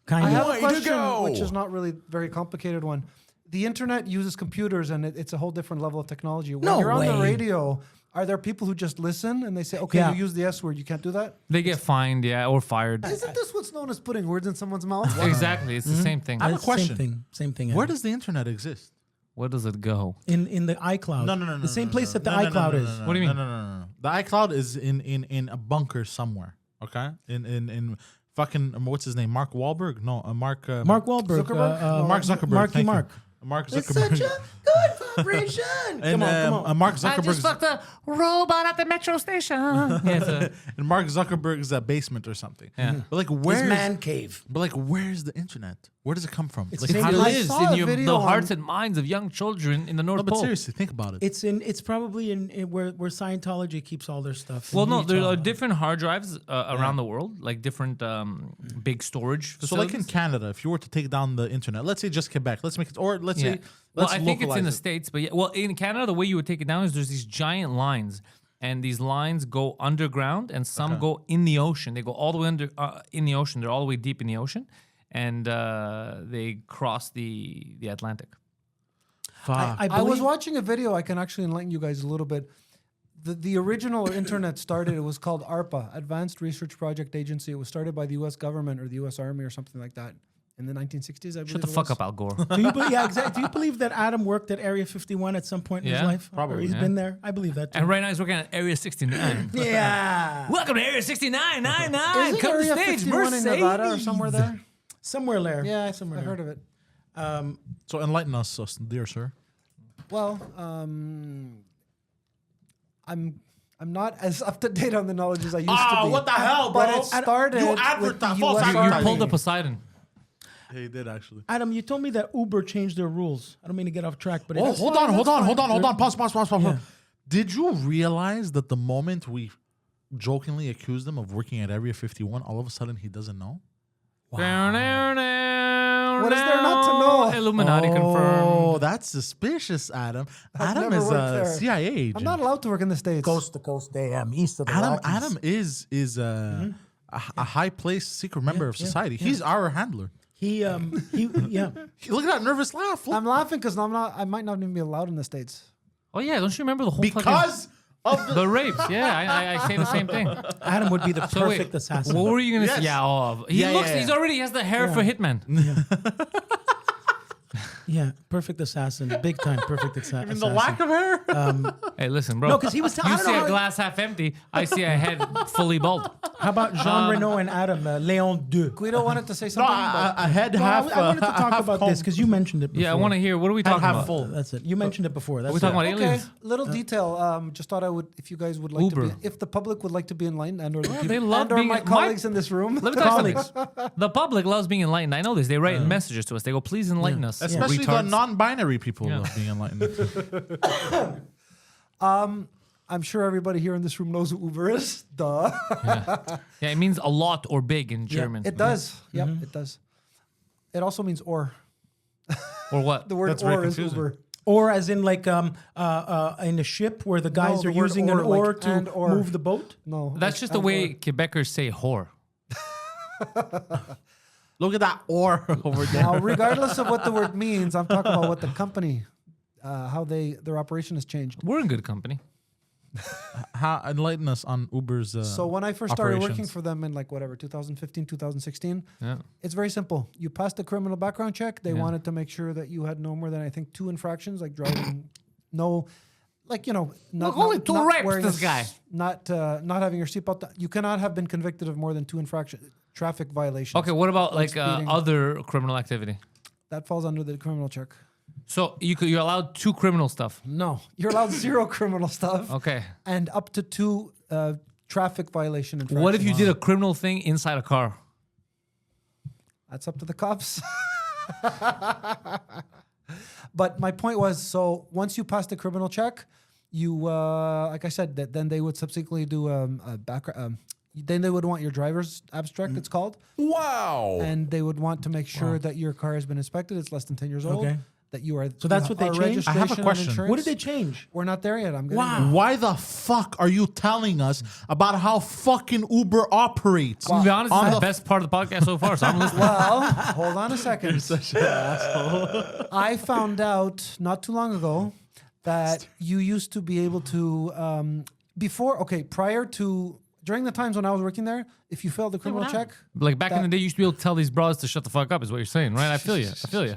Kind I of. have a Way to question, go. which is not really very complicated one. The internet uses computers, and it's a whole different level of technology. When No you're on the way. radio, are there people who just listen and they say, "Okay, Yeah. you use the S word, you can't do that"? They get fined, yeah, or fired. Isn't this what's known as putting words in someone's mouth? Exactly. It's the same thing. I have a question. Same thing. Where Adam. does the internet exist? Where does it go? in the iCloud? No. The same no, place no, that the no, no, iCloud no, is. no, What do you mean? No. The iCloud is in a bunker somewhere. Okay, in fucking what's his name? Mark Wahlberg? No, Mark. Mark Wahlberg. Zuckerberg? Mark Zuckerberg. Marky thank you. Mark. Mark It's Zuckerberg. such a good vibration. And, come on. Mark Zuckerberg's a robot at the metro station. in Mark Zuckerberg's basement or something. Yeah. But like His where's man cave. but like where's the internet? Where does it come from? It's Like same how It does I lives saw a in video the on- hearts and minds of young children in the North No, but Pole. seriously, think about it. It's probably in where Scientology keeps all their stuff. Well, In no, there Utah. are different hard drives around the world, like different big storage So like facilities. in Canada, if you were to take down the internet, let's say just Quebec, let's make it, or let's Yeah. say, Well, let's I think it's in localize the it. States, but yeah, well, in Canada, the way you would take it down is there's these giant lines, and these lines go underground, and some go in the ocean. They go all the way under in the ocean. They're all the way deep in the ocean, and they cross the Atlantic. Fuck. I was watching a video. I can actually enlighten you guys a little bit. The original internet started. It was called ARPA, Advanced Research Project Agency. It was started by the U.S. government or the U.S. Army or something like that in the 1960s. I believe. Shut the fuck up, Al Gore. Do you yeah, exactly. Do you believe that Adam worked at Area 51 at some point in his Yeah, life? probably, Or he's yeah. been there. I believe that too. And right now he's working at Area 69. Yeah. Welcome to Area 69, 99. Isn't Come to Area stage, 51 in Mercedes. Nevada or somewhere there? Somewhere there. Yeah, I somewhere heard of it. So enlighten us, dear sir. Well, I'm not as up to date on the knowledge as I used to be. what the hell, But bro? it started You with the advertise- false US You advertising. pulled the Army. Poseidon. He did actually. Adam, you told me that Uber changed their rules. I don't mean to get off track, but Oh, it's hold fine, on. that's fine. Pause. Did you realize that the moment we jokingly accused him of working at Area 51, all of a sudden he doesn't know? What is there not to know? Illuminati confirmed. Oh, that's suspicious, Adam. Adam never is worked a there. CIA agent. I'm not allowed to work in the States. Coast to coast AM, east of the Adam. Rockies. Adam is a high placed secret member of society. He's our handler. He yeah. Look at that nervous laugh. I'm laughing because I might not even be allowed in the States. Oh, yeah. Don't you remember the whole Because of the rapes? Yeah, I say the same thing. Adam would be the So wait, perfect assassin. what were you going to say? Yes. Yeah, he Yeah, looks, yeah, he's yeah. already has the hair for Hitman. Yeah, perfect assassin, big time perfect assassin. the lack of hair. Hey, listen, bro. No, 'cause he was You I don't see know a how- glass half empty. I see a head fully bald. How about Jean Reno and Adam, Leon 2? Guido wanted to say No, something. but a head No, half. I wanted to talk half about comb. this because you mentioned it before. Yeah, I want to hear. What are we talking half about? full. That's it. You mentioned it before. That's We're talking it. about okay, aliens. little detail. Just thought I would, if you guys would like Uber. to be, if the public would like to be enlightened, and or the Well, people, they love and or being- my my- colleagues in this room. Let me tell you something. The public loves being enlightened. I know this. They write messages to us. They go, please enlighten us. Especially the retards." non-binary people Yeah. love being enlightened. I'm sure everybody here in this room knows who Uber is. Duh. Yeah, it means a lot or big in German. It does. Yep, it does. It also means or. Or what? The word That's very or is confusing. Uber. Or as in like in a ship where the guys the are word using an or, like, oar to and or. move the boat. No. That's like just the and way or. Quebecers say whore. Look at that or over there. Now, regardless of what the word means, I'm talking about what the company, how their operation has changed. We're in good company. How enlighten us on Uber's. So when I first started working operations. for them in 2015, 2016, Yeah. it's very simple. You passed the criminal background check. They Yeah. wanted to make sure that you had no more than, I think, 2 infractions, like driving, not Look, only 2 rapes, wearing this guy. not having your seatbelt. You cannot have been convicted of more than 2 traffic violations. Okay, what about like speeding. other criminal activity? That falls under the criminal check. So you're allowed 2 criminal stuff. No, you're allowed 0 criminal stuff. Okay. And up to 2 traffic violation infractions. What if you did a criminal thing inside a car? That's up to the cops. But my point was, so once you pass the criminal check, you, like I said, then they would subsequently do a background. Then they would want your driver's abstract, it's called. Wow. And they would want to make sure that your car has been inspected. It's less than 10 years old. Okay. That you are. So that's what they our changed? I have a registration and question. insurance- What did they change? We're not there yet. I'm getting there. Why the fuck are you telling us about how fucking Uber operates? To be honest, on it's the the- best part of the podcast so far, so I'm listening. Well, hold on a second. I found out not too long ago that you used to be able to during the times when I was working there, if you failed the criminal check, Like back in That- the day, you used to be able to tell these bras to shut the fuck up, is what you're saying, right? I feel you.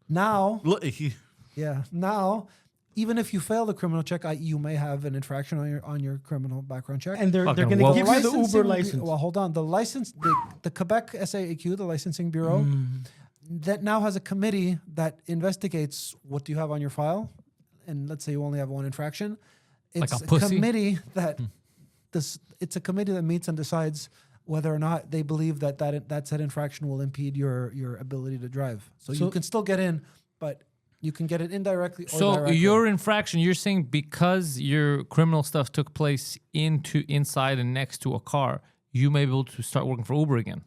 now, Look, now, even if you fail the criminal check, you may have an infraction on your criminal background check. And they're Fucking going to woke. give you the Licensing Uber bu- license. Well, hold on. The Quebec SAAQ, the licensing bureau, that now has a committee that investigates what do you have on your file. And let's say you only have 1 infraction. It's Like a pussy? committee that it's a committee that meets and decides whether or not they believe that said infraction will impede your ability to drive. So you can still get in, but you can get it indirectly or So directly. your infraction, you're saying because your criminal stuff took place inside and next to a car, you may be able to start working for Uber again.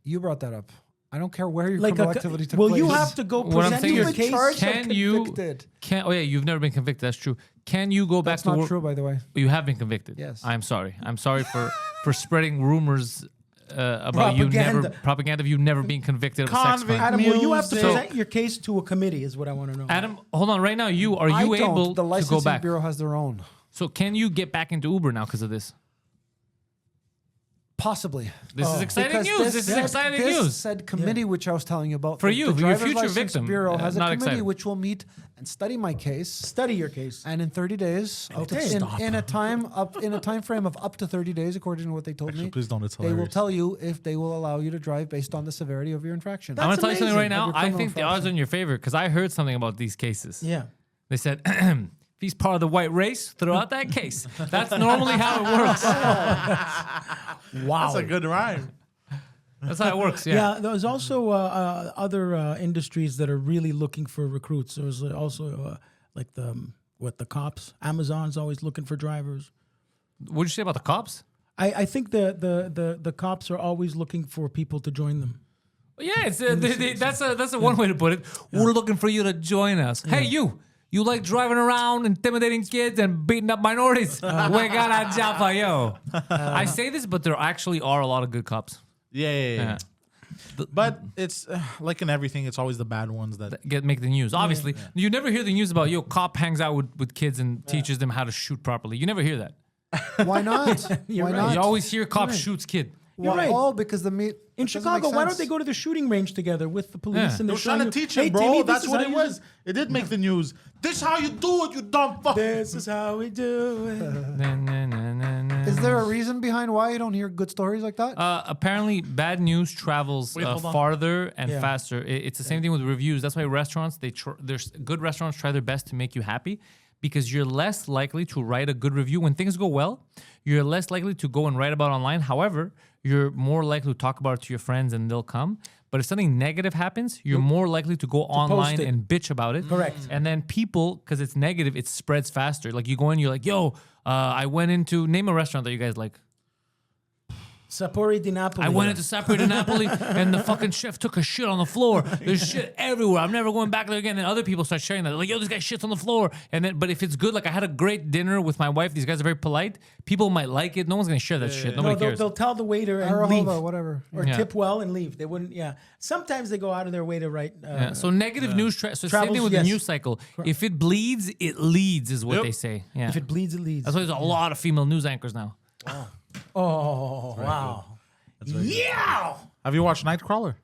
You brought that up. I don't care where your Like criminal a, activity took well, place. you have to go What I'm present saying your is- case. Charged or Can you? convicted. Oh yeah, you've never been convicted. That's true. Can you go back That's to not work? true, by the way. You have been convicted. Yes. I'm sorry. I'm sorry for spreading rumors about you never propaganda of you never being convicted of a sex Convict. crime. Adam, well, you have to Music. present your case to a committee, is what I want to know. Adam, hold on. Right now, are you I don't. able The to licensing go back? bureau has their own. So can you get back into Uber now because of this? Possibly. This is exciting Because news. This is exciting this news. said committee, which I was telling you about. For the you, your Driver's future License victim. Bureau has a Not committee excited. which will meet and study my case. Study your case. And in 30 days, Okay. in a time frame of up to 30 days, according to what they told Actually, me, please don't. It's they will hilarious. tell you if they will allow you to drive based on the severity of your infraction. I'm going to tell you something right Of now. your I criminal think the odds infraction. are in your favor because I heard something about these cases. Yeah. They said, if he's part of the white race, throw out that case. That's normally how it works. Wow. That's a good rhyme. That's how it works. Yeah, Yeah. there's also other industries that are really looking for recruits. There's also like the cops. Amazon's always looking for drivers. What'd you say about the cops? I think the cops are always looking for people to join them. Yeah, it's that's a one way to put it. We're looking for you to join us. Hey, you. You like driving around, intimidating kids, and beating up minorities? We got a job for you. I say this, but there actually are a lot of good cops. Yeah. Yeah. But it's like in everything, it's always the bad ones that. Make the news. Obviously, you never hear the news about cop hangs out with kids and teaches them how to shoot properly. You never hear that. Why not? Why right. not? You always hear cop shoots kid. Why? right. Oh, because the meat In Chicago, why don't they go to the shooting range together with the police? Yeah. And They they're were trying to showing you, teach hey, him, bro. Timmy, this That's is what how it you was. It did make the news. This how you do it, you dumb fuck. This is how we do it. Is there a reason behind why you don't hear good stories like that? Apparently, bad news travels hold on. farther and Yeah. faster. It's the same thing with reviews. That's why restaurants, there's good restaurants try their best to make you happy because you're less likely to write a good review when things go well. You're less likely to go and write about it online. However, you're more likely to talk about it to your friends and they'll come. But if something negative happens, you're more likely to go online it. and bitch about it. Correct. And then people, because it's negative, it spreads faster. Like you go in, you're like, yo, I went into, name a restaurant that you guys like. Sapori di Napoli. I went into Sapri di Napoli and the fucking chef took a shit on the floor. There's shit everywhere. I'm never going back there again. And other people start sharing that. They're like, yo, this guy shits on the floor. And then, but if it's good, like I had a great dinner with my wife. These guys are very polite. People might like it. No one's gonna share that shit. No, Nobody cares. they'll tell the waiter and Or leave. whatever. Or Yeah. tip well and leave. They wouldn't, yeah. Sometimes they go out of their way to write. Yeah, so negative news. So same Travels, thing with yes. the news cycle. If it bleeds, it leads, is what Yep. they say. Yeah. If it bleeds, it leads. That's why there's a lot of female news anchors now. Oh, wow. Yeah! Have you watched Nightcrawler?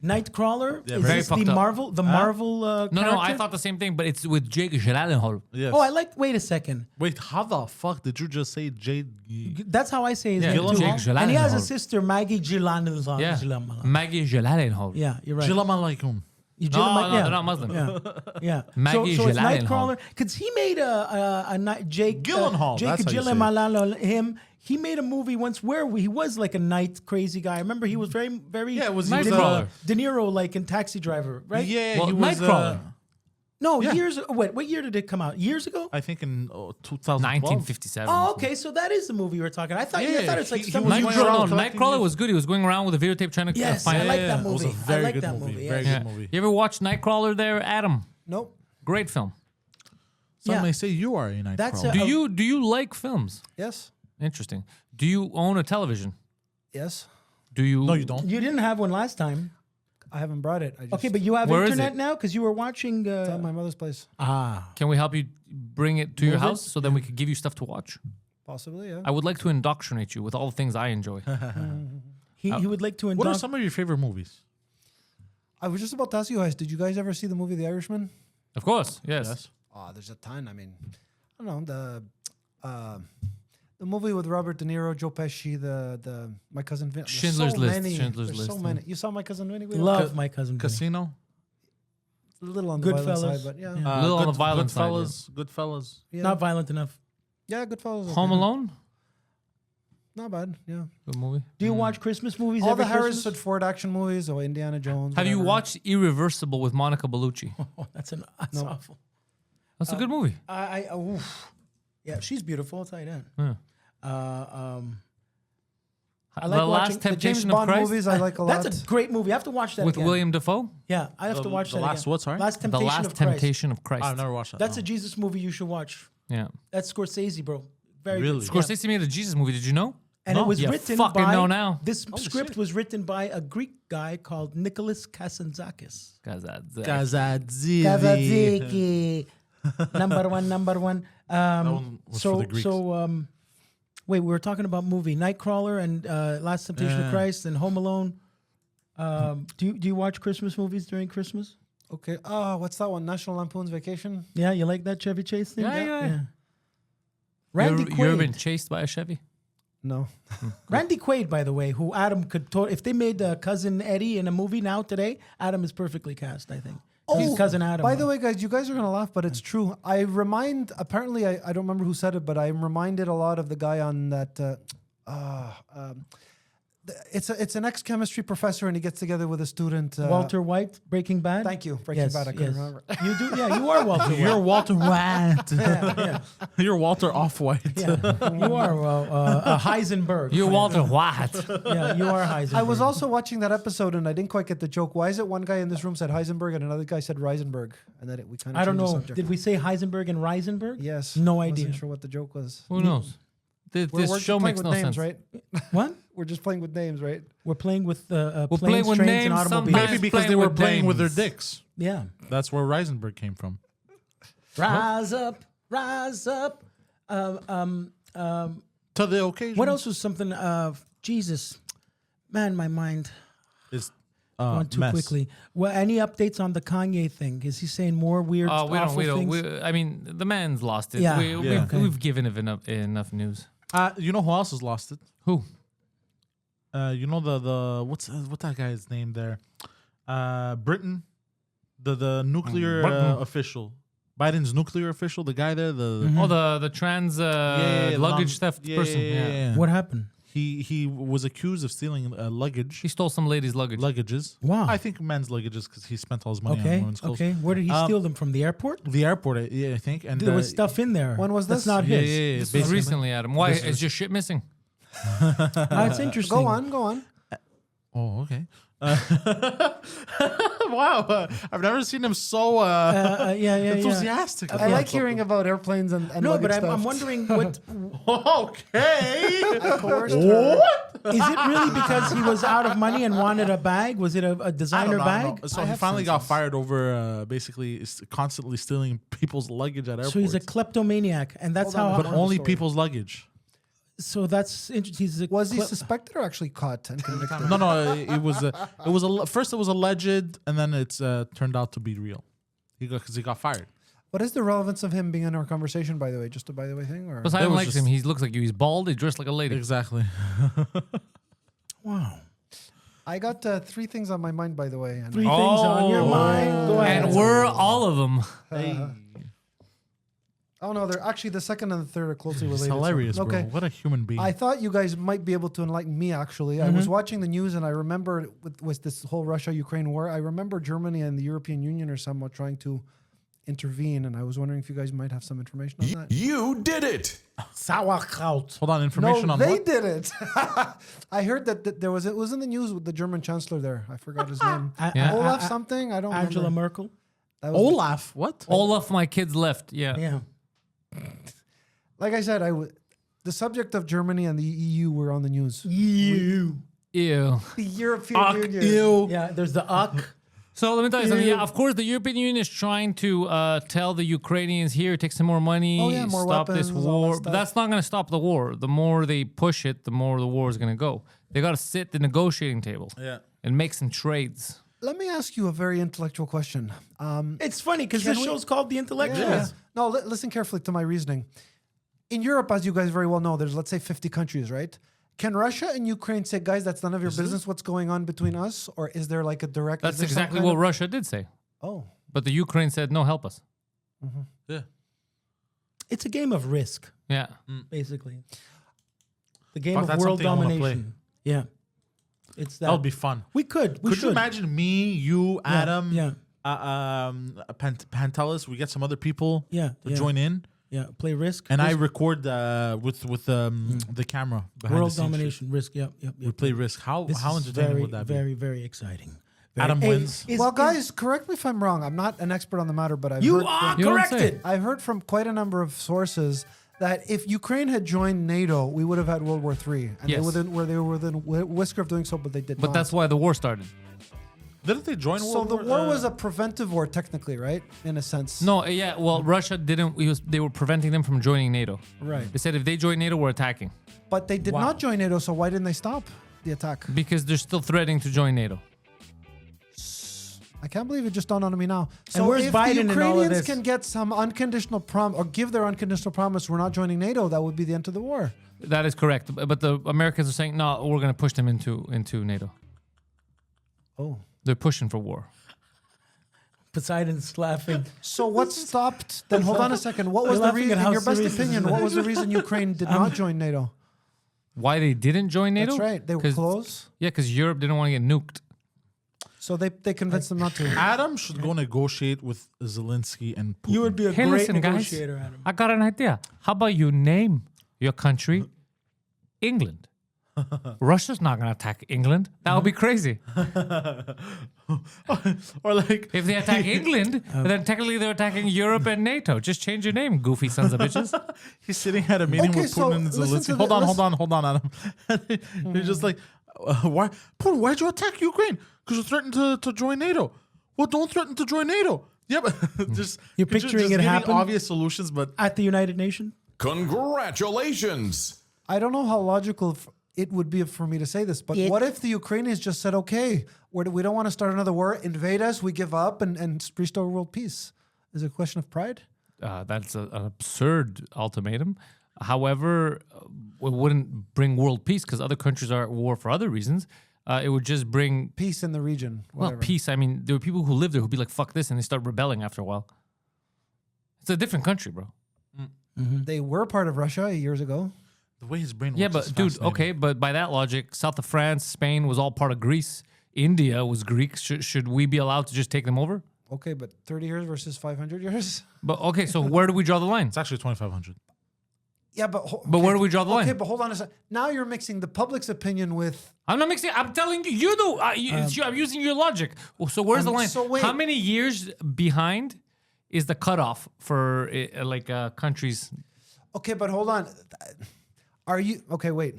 Nightcrawler? Is very this the fucked up. Marvel? The Marvel No, I character? thought the same thing, but it's with Jake Gyllenhaal. Yes. Oh, I like. Wait a second. Wait, how the fuck did you just say Jade? That's how I say his Yeah, name too. Jake Gyllenhaal. And he has a sister, Maggie Gyllenhaal. Yeah. Gyllenhaal. Maggie Gyllenhaal. Yeah, you're right. Jilamalaykum. You No, Gyllenhaal- no, yeah. they're not Muslim. Yeah, yeah. Maggie so it's Gyllenhaal. Nightcrawler because he made Jake Gyllenhaal, Jake that's how you say it. Gyllenhaal. Him. He made a movie once where he was like a night crazy guy. I remember he was very. Yeah, it was he was, Nightcrawler. De Niro, like in Taxi Driver, right? Yeah, Well, he was. Nightcrawler. No, Yeah. years. What year did it come out? Years ago. I think in 2012. 1957. Oh, okay. So that is the movie you were talking. I thought. I Yeah, thought it's like he some. was going around Nightcrawler, collecting Nightcrawler news. was good. He was going around with a videotape trying to Yes, find I like that It was movie. a very I like good that movie. movie. Very Yeah. good movie. You ever watch Nightcrawler there, Adam? Nope. Great film. Some Yeah. may say you are a Nightcrawler. That's a- Do you like films? Yes. Interesting. Do you own a television? Yes. Do you? No, you don't. You didn't have one last time. I haven't brought it. I just, Okay, but you have Where is internet it? now because you were watching. it's at my mother's place. Can we help you bring it to your Move it? house so then we could give you stuff to watch? Possibly, yeah. I would like to indoctrinate you with all the things I enjoy. He would like to What are indulge. some of your favorite movies? I was just about to ask you guys, did you guys ever see the movie The Irishman? Of course, yes. Oh, there's a ton. I mean, I don't know, the movie with Robert De Niro, Joe Pesci, the My Cousin Vinny. There's Schindler's so List, Many. Schindler's There's List, so yeah. many. You saw My Cousin Vinny? Guido? Love my cousin. Vinny. Casino. A little on the violent Goodfellas. side, but yeah. Yeah. Little on the violent side, Goodfellas. Goodfellas. Yeah, Not violent enough. yeah, Goodfellas. okay. Home Alone, Not bad, yeah. good movie. Do you watch Christmas movies All every the Christmas? Harrison Ford action movies, or Indiana Jones. Have you whatever. watched Irreversible with Monica Bellucci? Oh, that's awful. That's a good movie. Oof. Yeah, she's beautiful. I'll tell you that. Yeah. I like the watching Last The James Temptation of Bond Christ movies? I like a lot. That's a great movie. I have to watch that with again. William Dafoe. Yeah, I have to watch The that Last again. what, sorry? Last The Temptation Last of Christ. Temptation of Christ. I've never watched that. That's no. a Jesus movie you should watch. Yeah. That's Scorsese, bro. Very Really? good. Scorsese made a Jesus movie. Did you know? And No. it was You written fucking by know now. This script was written by a Greek guy called Nicholas Kazantzakis. Kazadzili. Kazantzakis. number one. one was for the Greeks. Wait, we were talking about movie Nightcrawler and Last Temptation of Christ and Home Alone. Do you watch Christmas movies during Christmas? Okay. Oh, what's that one? National Lampoon's Vacation. Yeah, you like that Chevy Chase thing? Yeah. Randy You ever been Quaid. chased by a Chevy? No. Randy Quaid, by the way, who Adam could. If they made Cousin Eddie in a movie now today, Adam is perfectly cast. I think. He's Cousin Adam. By the way, guys, you guys are gonna laugh, but it's true. Apparently, I don't remember who said it, but I'm reminded a lot of the guy on that. It's an ex-chemistry professor, and he gets together with a student. Walter White, Breaking Bad. Thank you, Breaking Bad. I couldn't remember. You do, yeah. You are Walter White. You're Walter White. yeah. You're Walter Off-White. Yeah, you are a Heisenberg. You're Walter White. Yeah, you are Heisenberg. I was also watching that episode, and I didn't quite get the joke. Why is it one guy in this room said Heisenberg and another guy said Reisenberg, and then we kind of I don't know. Subject. Did we say Heisenberg and Reisenberg? Yes. No Wasn't idea. sure what the joke was. Who knows? We're This just show playing makes with no names, sense. right? What? We're just playing with names, right? We're playing with We're planes, playing with trains, names, and automobiles. sometimes Maybe because playing they were with playing with their names. dicks. Yeah. That's where Reisenberg came from. Rise up, rise up. To the occasion. What else was something? Jesus, man, my mind Is went too mess. quickly. Well, any updates on the Kanye thing? Is he saying more weird, awful things? I mean, the man's lost it. Yeah. We've given him enough news. You know who else has lost it? Who? You know the what's that guy's name there? Britain, the nuclear official, Biden's nuclear official, the guy there, Oh, the trans luggage theft person. Yeah. What happened? He was accused of stealing luggage. He stole some lady's luggage. Luggages. Wow. I think men's luggages because he spent all his money on Okay, women's clothes. okay. Where did he steal them from? The airport? The airport, I think. And There was stuff in there. When was That's this? not Yeah, his. yeah, yeah. This was Basically. recently, Adam. Why is your shit missing? That's interesting. Go on. Oh, okay. Wow, I've never seen him so Yeah. enthusiastic. I about like something. hearing about airplanes and No, luggage but I'm stuff. wondering what Okay. Coerced her. is it really because he was out of money and wanted a bag? Was it a I don't designer know, I don't bag? know. So he finally got fired over basically constantly stealing people's luggage at airports. So he's a kleptomaniac, and that's Hold on, how. but the only story. people's luggage. So that's interesting. He's a Was he suspected or actually caught and convicted? No, it was first it was alleged, and then it's turned out to be real. Because he got fired. What is the relevance of him being in our conversation, by the way? Just a by the way thing? Or? Poseidon was likes just- him. He looks like he's bald. He dressed like a lady. Exactly. Wow. I got 3 things on my mind, by the way. And 3 things on your mind. Go ahead. And we're all of them. Oh, no, they're actually the second and the third are closely It's related. so- hilarious, okay. bro. What a human being. I thought you guys might be able to enlighten me, actually. I was watching the news and I remember with this whole Russia-Ukraine war, I remember Germany and the European Union are somewhat trying to intervene, and I was wondering if you guys might have some information on that. You did it! Sauerkraut. Hold on, information No, on they what? did it. I heard that there was it was in the news with the German chancellor there. I forgot his name. Yeah. Olaf something. I don't Angela remember. Merkel. That was Olaf. What? All of my kids left. Yeah. Yeah. like I said, the subject of Germany and the EU were on the news. You. Ew. The European Union. Yeah. There's the uck. So let me tell you something. Yeah, of course, the European Union is trying to tell the Ukrainians here, take some more money, Oh, yeah, more stop this weapons, all that war. stuff. But that's not going to stop the war. The more they push it, the more the war is going to go. They got to sit at the negotiating table Yeah. and make some trades. Let me ask you a very intellectual question. It's funny because Can this we- show's called The Intellectuals. No, listen carefully to my reasoning. In Europe, as you guys very well know, there's let's say 50 countries, right? Can Russia and Ukraine say, guys, that's none of your business what's going on between us? Or is there like a direct... That's is there some exactly kind what of- Russia did say. Oh. But the Ukraine said, no, help us. Yeah. It's a game of risk, Yeah. basically. The game Fuck, of that's world something I wanna domination. Yeah. It's that. That would be fun. We could. We Could should. you imagine me, you, Adam, Yeah. Pantelis? We get some other people Yeah. to yeah. join in, Yeah. Play risk. and I Risk. record with the camera behind World the scenes. domination. Risk. Yep. Yep. We yep. play Risk. How This is entertaining very, would that be? very, very exciting. Very- Adam wins. Well, guys, correct me if I'm wrong. I'm not an expert on the matter, but I've You heard are You don't say. corrected. I've heard from quite a number of sources that if Ukraine had joined NATO, we would have had World War III. And Yes. they were within whisker of doing so, but they did But not. that's why the war started. Didn't they join so World the war War? was a preventive war, technically, right? In a sense. No, yeah. Well, Russia didn't. They were preventing them from joining NATO. Right. They said if they join NATO, we're attacking. But they did not join NATO, so why didn't they stop the attack? Because they're still threatening to join NATO. I can't believe it just dawned on me now. So where's if Biden the in all of Ukrainians this? can get some unconditional or give their unconditional promise, we're not joining NATO, that would be the end of the war. That is correct. But the Americans are saying, no, we're going to push them into NATO. Oh. They're pushing for war. Poseidon's laughing. So what stopped? Then hold on a second. What was You're the laughing reason? at how In your best serious this opinion, is. what was the reason Ukraine did not join NATO? Why they didn't join NATO? That's right. They were 'Cause- close. Yeah, because Europe didn't want to get nuked. So they convinced them not to. Adam should go negotiate with Zelensky and Putin. You would be a Hey, great listen, guys. negotiator, Adam. I got an idea. How about you name your country England? Russia's not going to attack England. That would be crazy. or like If they attack England, then technically they're attacking Europe and NATO. Just change your name, goofy sons of bitches. he's sitting at a meeting Okay, with so Putin and listen Zelensky. to Hold the- on, Adam. You're just like, why, Putin? Why'd you attack Ukraine? Because you threatened to join NATO. Well, don't threaten to join NATO. Yeah, but just You're could you picturing just it give me happen? obvious solutions, but At the United Nations? Congratulations! I don't know how logical it would be for me to say this, but what if the Ukrainians just said, okay, we don't want to start another war, invade us, we give up and restore world peace? Is it a question of pride? That's an absurd ultimatum. However, it wouldn't bring world peace because other countries are at war for other reasons. It would just bring Peace in the region. well Whatever. peace. I mean, there were people who lived there who'd be like, "Fuck this," and they start rebelling after a while. It's a different country, bro. They were part of Russia years ago. the way his brain works Yeah, is but dude, fascinating. okay, but by that logic, south of France, Spain was all part of Greece. India was Greek. Should we be allowed to just take them over? Okay, but 30 years versus 500 years? But okay, so where do we draw the line? It's actually 2,500. Yeah, but... But where do we draw the line? Okay, but hold on a second. Now you're mixing the public's opinion with... I'm not mixing. I'm telling you. You know. I'm using your logic. Well, so where's the line? so wait. How many years behind is the cutoff for countries? Okay, but hold on. Are you... Okay, wait.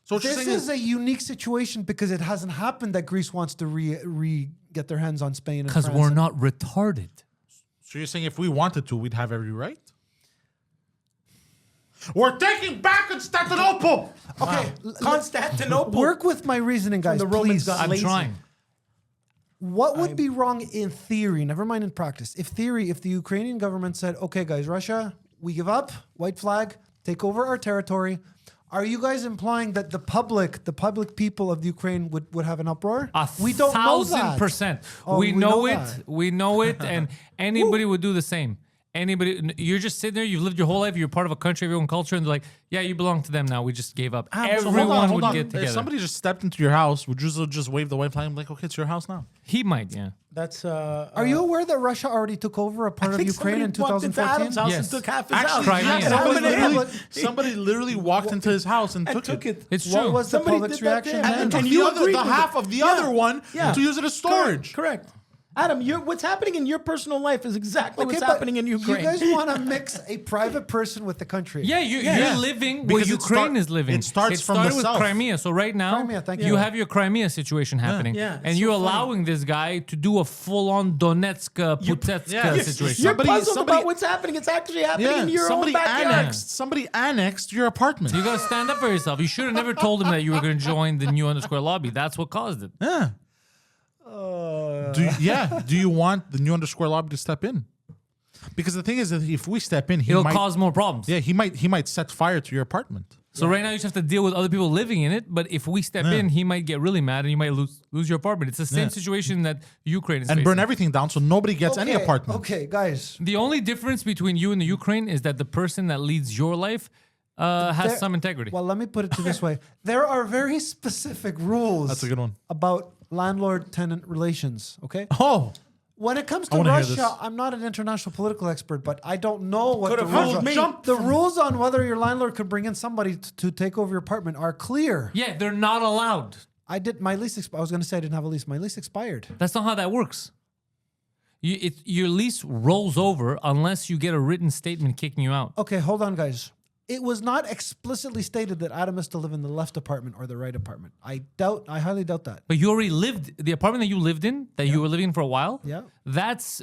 So what you're This saying is a unique situation because it hasn't happened that Greece wants to get their hands on Spain and Because France. we're not retarded. So you're saying if we wanted to, we'd have every right? We're taking back Constantinople! Okay, Constantinople. work with my reasoning, guys, the Romans please. got I'm lazy. trying. What would be wrong in theory, never mind in practice, if the Ukrainian government said, okay, guys, Russia, we give up, white flag, take over our territory, are you guys implying that the public people of the Ukraine would have an uproar? We don't know that. 1,000%. Oh, we know it. that. We know it, and anybody would do the same. Anybody, you're just sitting there. You've lived your whole life. You're part of a country, of your own culture, and they're like, "Yeah, you belong to them now. We just gave up." So Everyone would get If together. somebody just stepped into your house, would you just wave the white flag and be like, okay, it's your house now? He might, yeah. That's Are you aware that Russia already took over a part of Ukraine in 2014? Yes. took half his Actually, house. Crimea. Yeah, Somebody somebody literally walked into his house and and took it. It's What true. was the Somebody public's did that reaction there. then? And took And the, you other, agreed the with half it. of the Yeah. other one Yeah. to use it as storage. Correct. Adam, what's happening in your personal life is exactly what's but happening in Ukraine. You guys want to mix a private person with the country. Yeah, you're living where Because it Ukraine start- is living. it starts from started the with south. Crimea. So right now, Crimea, thank you you. have your Crimea situation happening, Yeah, and it's you're so funny. allowing this guy to do a full-on Donetsk, Putetsk yeah, situation. You're Somebody- puzzled somebody- about what's happening. It's actually happening Yeah, in your own backyard. somebody annexed your apartment. You gotta stand up for yourself. You should have never told him that you were gonna join the new underscore lobby. That's what caused it. Yeah. Do you want the new underscore lobby to step in? Because the thing is that if we step in, It'll cause more problems. he might set fire to your apartment. So right now you just have to deal with other people living in it. But if we step in, he might get really mad and you might lose your apartment. It's the same situation that Ukraine is And facing. burn everything down so nobody gets any apartment. Okay, guys. The only difference between you and the Ukraine is that the person that leads your life has There- some integrity. Well, let me put it to this way. There are very specific rules That's a good one. about landlord-tenant relations, okay? Oh, When it comes to wanna hear Russia, this. I'm not an international political expert, but I don't know what Could the have rules fooled are. me. The rules on whether your landlord could bring in somebody to take over your apartment are clear. Yeah, they're not allowed. I did my lease. I was going to say I didn't have a lease. My lease expired. That's not how that works. Your lease rolls over unless you get a written statement kicking you out. Okay, hold on, guys. it was not explicitly stated that Adam is to live in the left apartment or the right apartment. I highly doubt that. But you already lived the apartment that you lived in, that you were living in for a while. Yeah. That's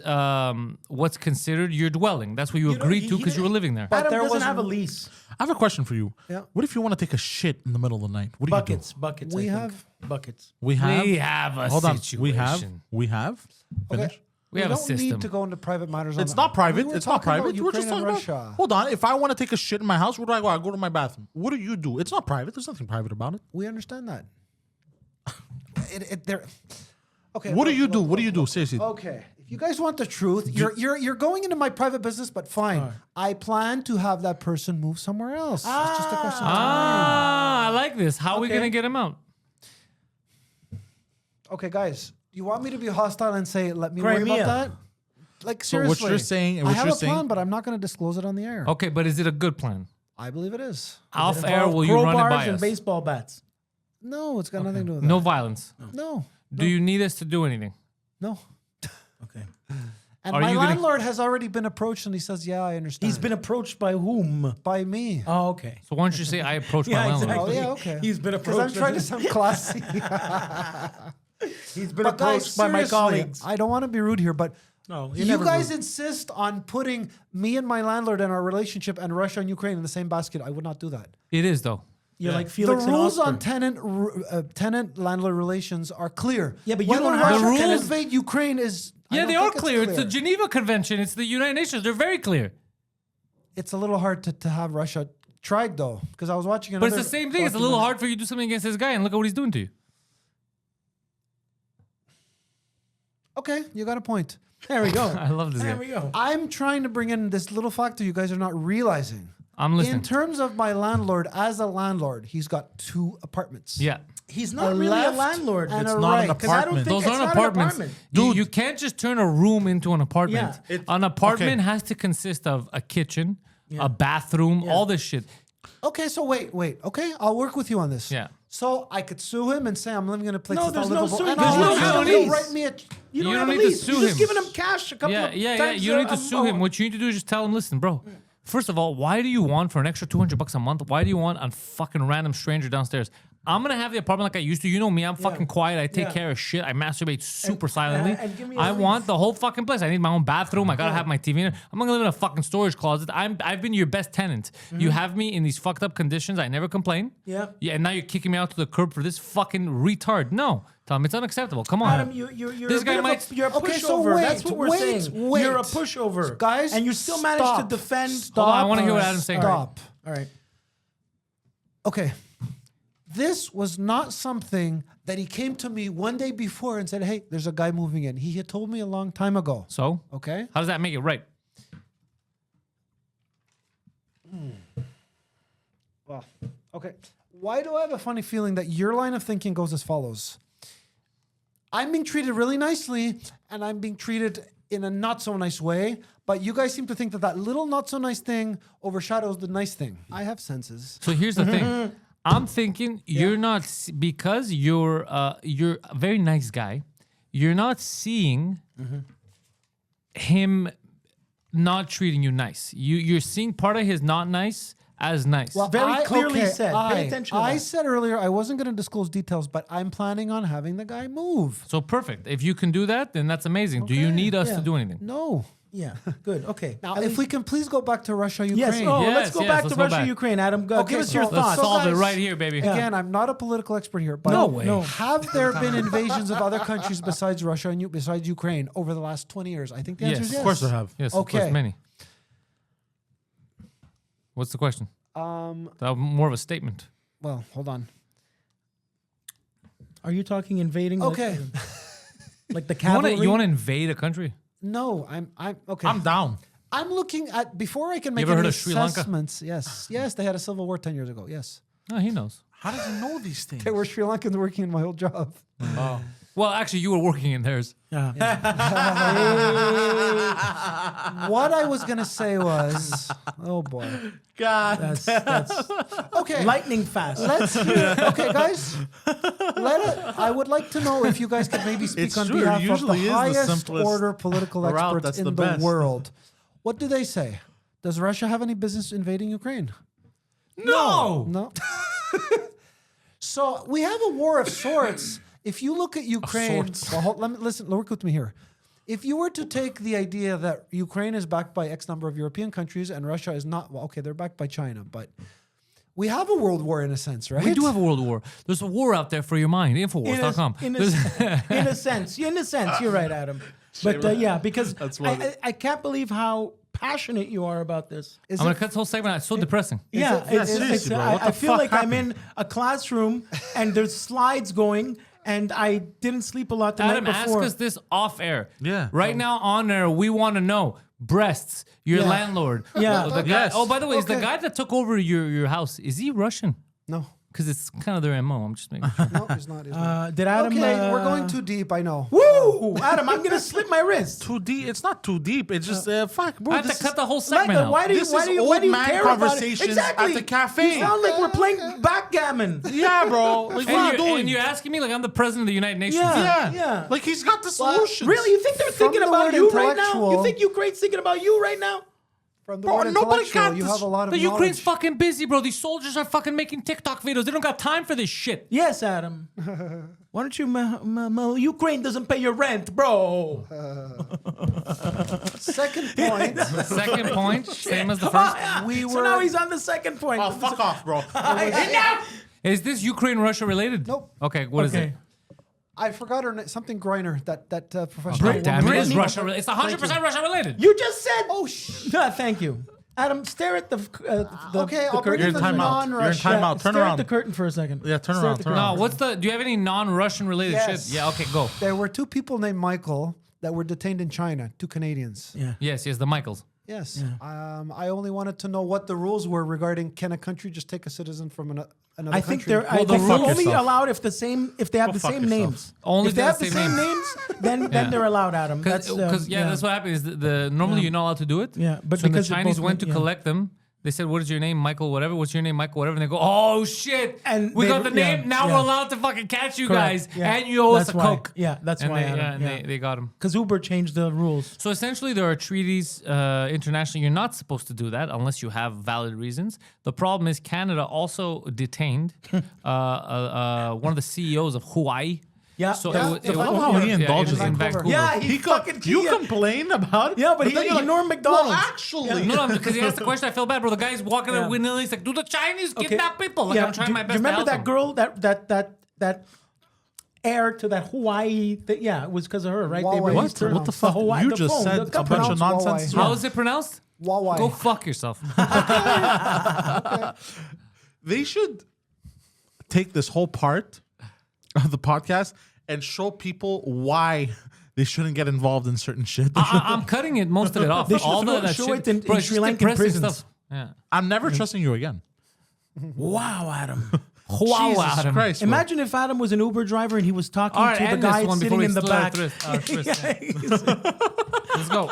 what's considered your dwelling. That's what you agreed to because you were living there. Adam there doesn't was- have a lease. I have a question for you. Yeah. What if you want to take a shit in the middle of the night? What do Buckets. We I think. have- buckets. you do? We have. We have a Hold on. situation. We have. Finish. Okay. We have a don't system. need to go into private matters. It's on not that. private. We were It's not talking about private. We're just Ukraine talking and about. Russia. Hold on. If I want to take a shit in my house, where do I go? I go to my bathroom. What do you do? It's not private. There's nothing private about it. We understand that. Okay. What do look, you do? look, What do you look, do? look. Seriously. Okay. If you guys want the truth, you're going into my private business, but fine. I plan to have that person move somewhere else. It's just a question of time. Ah, I like this. How are we gonna get him out? Okay, guys. You want me to be hostile and say, let me worry Crimea. about that? Like, So what seriously. you're saying- I what have you're a plan, saying- but I'm not going to disclose it on the air. Okay, but is it a good plan? I believe it is. Off air, will you run it Crowbars by and us? baseball bats. No, it's got nothing to do with No that. violence. No. Do you need us to do anything? No. Okay. And Are my you gonna- landlord has already been approached, and he says, "Yeah, I understand." He's been approached by whom? by me. Oh, okay. So why don't you say I approached my Yeah, landlord? exactly. Oh yeah, okay. He's been because I'm approached. trying to sound classy. He's been But guys, approached by my seriously, colleagues. I don't want to be rude here, but No, you're you never guys rude. insist on putting me and my landlord and our relationship and Russia and Ukraine in the same basket. I would not do that. It is though. You're like Felix the and rules Oscar. on tenant landlord relations are clear. Yeah, but you Whether don't have Russia the can rules- invade Ukraine is I Yeah, don't they are think clear. It's the Geneva Convention. It's the United Nations. They're very clear. It's a little hard to have Russia tried though, because I was watching But another. it's the same thing. It's a little hard for you to do something against this guy, and look at what he's doing to you. Okay, you got a point. There we go. I love this There guy. we go. I'm trying to bring in this little factor you guys are not realizing. I'm listening. In terms of my landlord, as a landlord, he's got 2 apartments. Yeah. He's not A really left a landlord. and It's a not right. an 'Cause I don't apartment. think Those it's aren't not apartments. An apartment. Dude, you can't just turn a room into an apartment. Yeah, An apartment okay. has to consist of a kitchen, a bathroom, all this shit. Okay, so wait. Okay, I'll work with you on this. Yeah. So I could sue him and say I'm living in a place No, that's not there's no livable. suing. And There's all no he has to suing. do, write me a. You don't You have don't a need to lease. sue You're just him. giving him cash a couple Yeah, of yeah. times You don't need to sue him. month. What you need to do is just tell him, listen, bro. First of all, why do you want for an extra $200 a month? Why do you want a fucking random stranger downstairs? I'm gonna have the apartment like I used to. You know me. I'm fucking quiet. I take Yeah. care of shit. I masturbate super silently. and give me a I lease. want the whole fucking place. I need my own bathroom. I gotta have my TV in it. I'm not gonna live in a fucking storage closet. I've been your best tenant. You have me in these fucked up conditions. I never complain. Yeah. Yeah. And now you're kicking me out to the curb for this fucking retard. No, Tom, it's unacceptable. Come on. Adam, you're This a guy bit of might- you're a Okay, so pushover. wait, That's what we're wait, saying. wait. You're a pushover, Guys, and you still manage stop. to defend. Hold on, I wanna hear what Adam's saying. Stop. All right. Okay. This was not something that he came to me one day before and said, "Hey, there's a guy moving in." He had told me a long time ago. So Okay. how does that make it right? Well, okay. Why do I have a funny feeling that your line of thinking goes as follows? I'm being treated really nicely, and I'm being treated in a not so nice way, but you guys seem to think that that little not so nice thing overshadows the nice thing. I have senses. So here's the thing. I'm thinking you're not because you're a very nice guy. You're not seeing him not treating you nice. You're seeing part of his not nice as nice. Very clearly said. Pay attention to I that. said earlier I wasn't going to disclose details, but I'm planning on having the guy move. So perfect. If you can do that, then that's amazing. Do you need us to do anything? No. Yeah. Good. Okay. Now, At if least- we can please go back to Russia, Ukraine. Yes. Oh, Yes, let's go yes, back let's to go Russia, back. Ukraine. Adam, Okay, give us your so- thoughts. Let's solve it guys- right here, baby. Again, I'm not a political expert here, but No way. No. have there been invasions of other countries besides Russia and besides Ukraine over the last 20 years? I think the answer Yes. is yes. Of course, there have. Yes, of course, Okay. many. What's the question? That was more of a statement. Well, hold on. Are you talking invading? Okay. Like the You want cavalry? to invade a country? No, I'm okay. I'm down. I'm looking at before I can make ever any heard of Sri Lanka? assessments. Yes, they had a civil war 10 years ago. Yes, No, he knows. How does he know these things? they were Sri Lankans working in my old job. Well, actually, you were working in theirs. What I was gonna say was, oh boy. God. That's Okay, lightning fast. let's hear. Okay, guys, I would like to know if you guys could maybe speak It's on true, it behalf of the usually is the highest simplest order political route, experts that's in the the best. world. What do they say? Does Russia have any business invading Ukraine? No. No. So we have a war of sorts. If you look at Ukraine, sorts. well, work with me here. If you were to take the idea that Ukraine is backed by X number of European countries and Russia is not, well, okay, they're backed by China, but we have a world war in a sense, right? We do have a world war. There's a war out there for your mind. Infowars.com. In a sense, you're right, Adam. But yeah, because I can't believe how passionate you are about this. I'm going to cut this whole segment out. It's so depressing. Yeah, seriously, bro, what I the feel fuck like I'm happened? in a classroom and there's slides going, and I didn't sleep a lot the Adam, night ask before. us this off air. Yeah. Right now on air, we want to know breasts. Your Yeah. landlord. Yeah. The guy, Yes. Oh, by the way, is the Okay. guy that took over your house? Is he Russian? No. Because it's kind of their MO. I'm just making sure. No, he's not. He's not. Did Adam? Okay, we're going too deep, I know. Woo, Adam! I'm gonna slip my wrist. Too deep. It's not too deep. It's just fuck, bro. I have this to cut is- the whole segment out. Why do you? This Why is do you? old Why do you man care about it? conversations Exactly. at the cafe. You sound like we're playing backgammon. Yeah, bro. Like, what are you And you're, doing? and you're asking me like I'm the president of the United Nations. Yeah. yeah. Like he's got the solutions. Really? You think they're From thinking the about word you right now? intellectual- You think Ukraine's thinking about you right now? From the Bro, word nobody intellectual, got you this- have a lot of The Ukraine's knowledge. fucking busy, bro. These soldiers are fucking making TikTok videos. They don't got time for this shit. Yes, Adam. Why don't you? Ukraine doesn't pay your rent, bro. Second point. Second point, same as the first. So now he's on the second point. Oh, fuck off, bro. Is this Ukraine-Russia related? Nope. Okay, what is it? I forgot her name. Something Griner. That professional. God damn, it is Brittany- Russia. It's 100% Russia related. You just said. Oh Thank you, Adam. Stare at the Okay, the I'll bring curtain. You're in the timeout. You're in non-Russia. timeout. Turn Stare around. at the curtain for a second. Yeah, turn Stare around, at the turn curtain. No, what's the? Do you have any non-Russian related Yes. shit? Yeah. Okay, go. There were two people named Michael that were detained in China. Two Canadians. Yeah. Yes, the Michaels. Yes. I only wanted to know what the rules were regarding can a country just take a citizen from another I think country? they're. I Well, think go they're fuck only yourself. allowed if they have the fuck same yourself. names. Only if they the have the same same names, then they're allowed, Adam. Because that's what happened. Is the normally you're not allowed to do it. Yeah, but so when the because they're Chinese both went to men- yeah. collect them, they said, "What is your name, Michael? Whatever. What's your name, Michael? Whatever." And they go, "Oh shit! And we they- got the yeah, name. Now yeah. we're allowed to fucking catch you Correct, guys, yeah. and you owe us That's a why. coke." Yeah, that's and why. they, Adam, and they got him. Because Uber changed the rules. So essentially, there are treaties internationally. You're not supposed to do that unless you have valid reasons. The problem is Canada also detained one of the CEOs of Hawaii. Yeah. So yeah. it love how he indulges in in Vancouver. Yeah, He you complain about it. Yeah, but he then you're like, Norm Macdonald's. Well, actually, No, because he asked the question. I feel bad, bro. The guy's walking out willy-nilly. He's like, "Do the Chinese kidnap people?" Like I'm trying my best. Do you remember to that help him. girl that heir to that Hawaii thing? Yeah, it was because of her, right? They Huawei. released her. What the fuck? Hawaii, You the just phone, said the a company. bunch of Pronounced nonsense. Huawei. How is it pronounced? Huawei. Go fuck yourself. They should take this whole part of the podcast and show people why they shouldn't get involved in certain shit. I'm cutting it, most of it off. They should All throw- that show shit, it in bro, it's Sri just Lankan depressing prisons. stuff. Yeah. I'm never trusting you again. Wow, Adam. Wow, Jesus Adam. Christ, bro. Imagine if Adam was an Uber driver and he was talking All right, to the end guy this one sitting before we in the slit our back. throats. Let's go.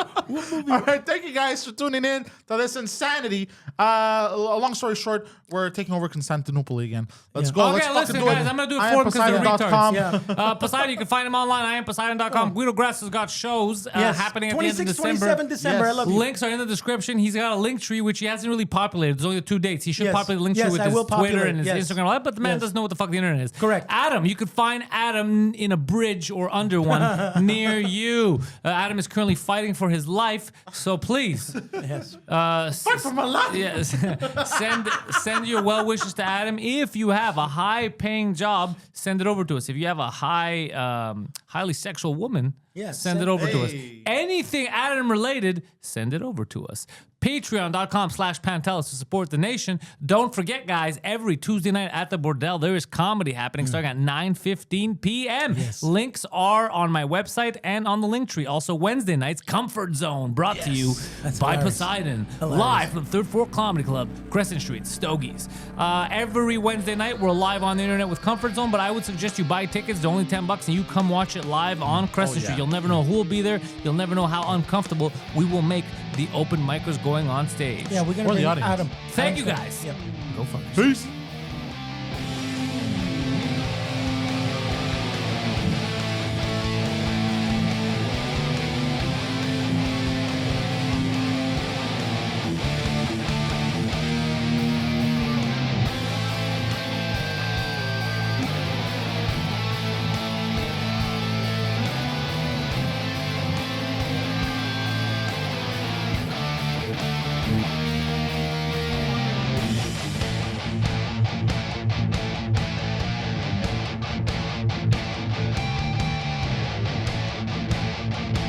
All right, thank you guys for tuning in to this insanity. A long story short, we're taking over Constantinople again. Let's go. Okay, Let's listen, fucking do guys, it. I'm gonna do it I for am him because they're Poseidon.com. retards. Poseidon, you can find him online. I am Poseidon.com. Guido Grass has got shows Yes. happening at the end of 26, December. 27 December. I Yes. love you. Links are in the description. He's got a link tree which he hasn't really populated. There's only the 2 dates. He should Yes. populate the link tree Yes, with I his will Twitter populate. and his Yes. Instagram, and all that, but the man Yes. doesn't know what the fuck the internet is. Correct. Adam, you could find Adam in a bridge or under one near you. Adam is currently fighting for his life, so please. Yes. Fight for my life. Yes. send your well wishes to Adam. If you have a high paying job, send it over to us. If you have a highly sexual woman, Yes, send it over to us. Hey. Anything Adam related, send it over to us. Patreon.com/Pantelis to support the nation. Don't forget, guys, every Tuesday night at the Bordel, there is comedy happening starting at 9:15 p.m. Yes. Links are on my website and on the link tree. Also, Wednesday nights, Comfort Zone, brought to you That's by hilarious. Poseidon. Hilarious. Live from Third Fork Comedy Club, Crescent Street, Stogies. Every Wednesday night, we're live on the internet with Comfort Zone, but I would suggest you buy tickets. They're only $10, and you come watch it live on Crescent Street. You'll never know who will be there. You'll never know how uncomfortable we will make the open micers going on stage. Yeah, we're going Or to the bring audience. Adam. Thank you, Adam. guys. Yep. Go fuck yourself. Peace.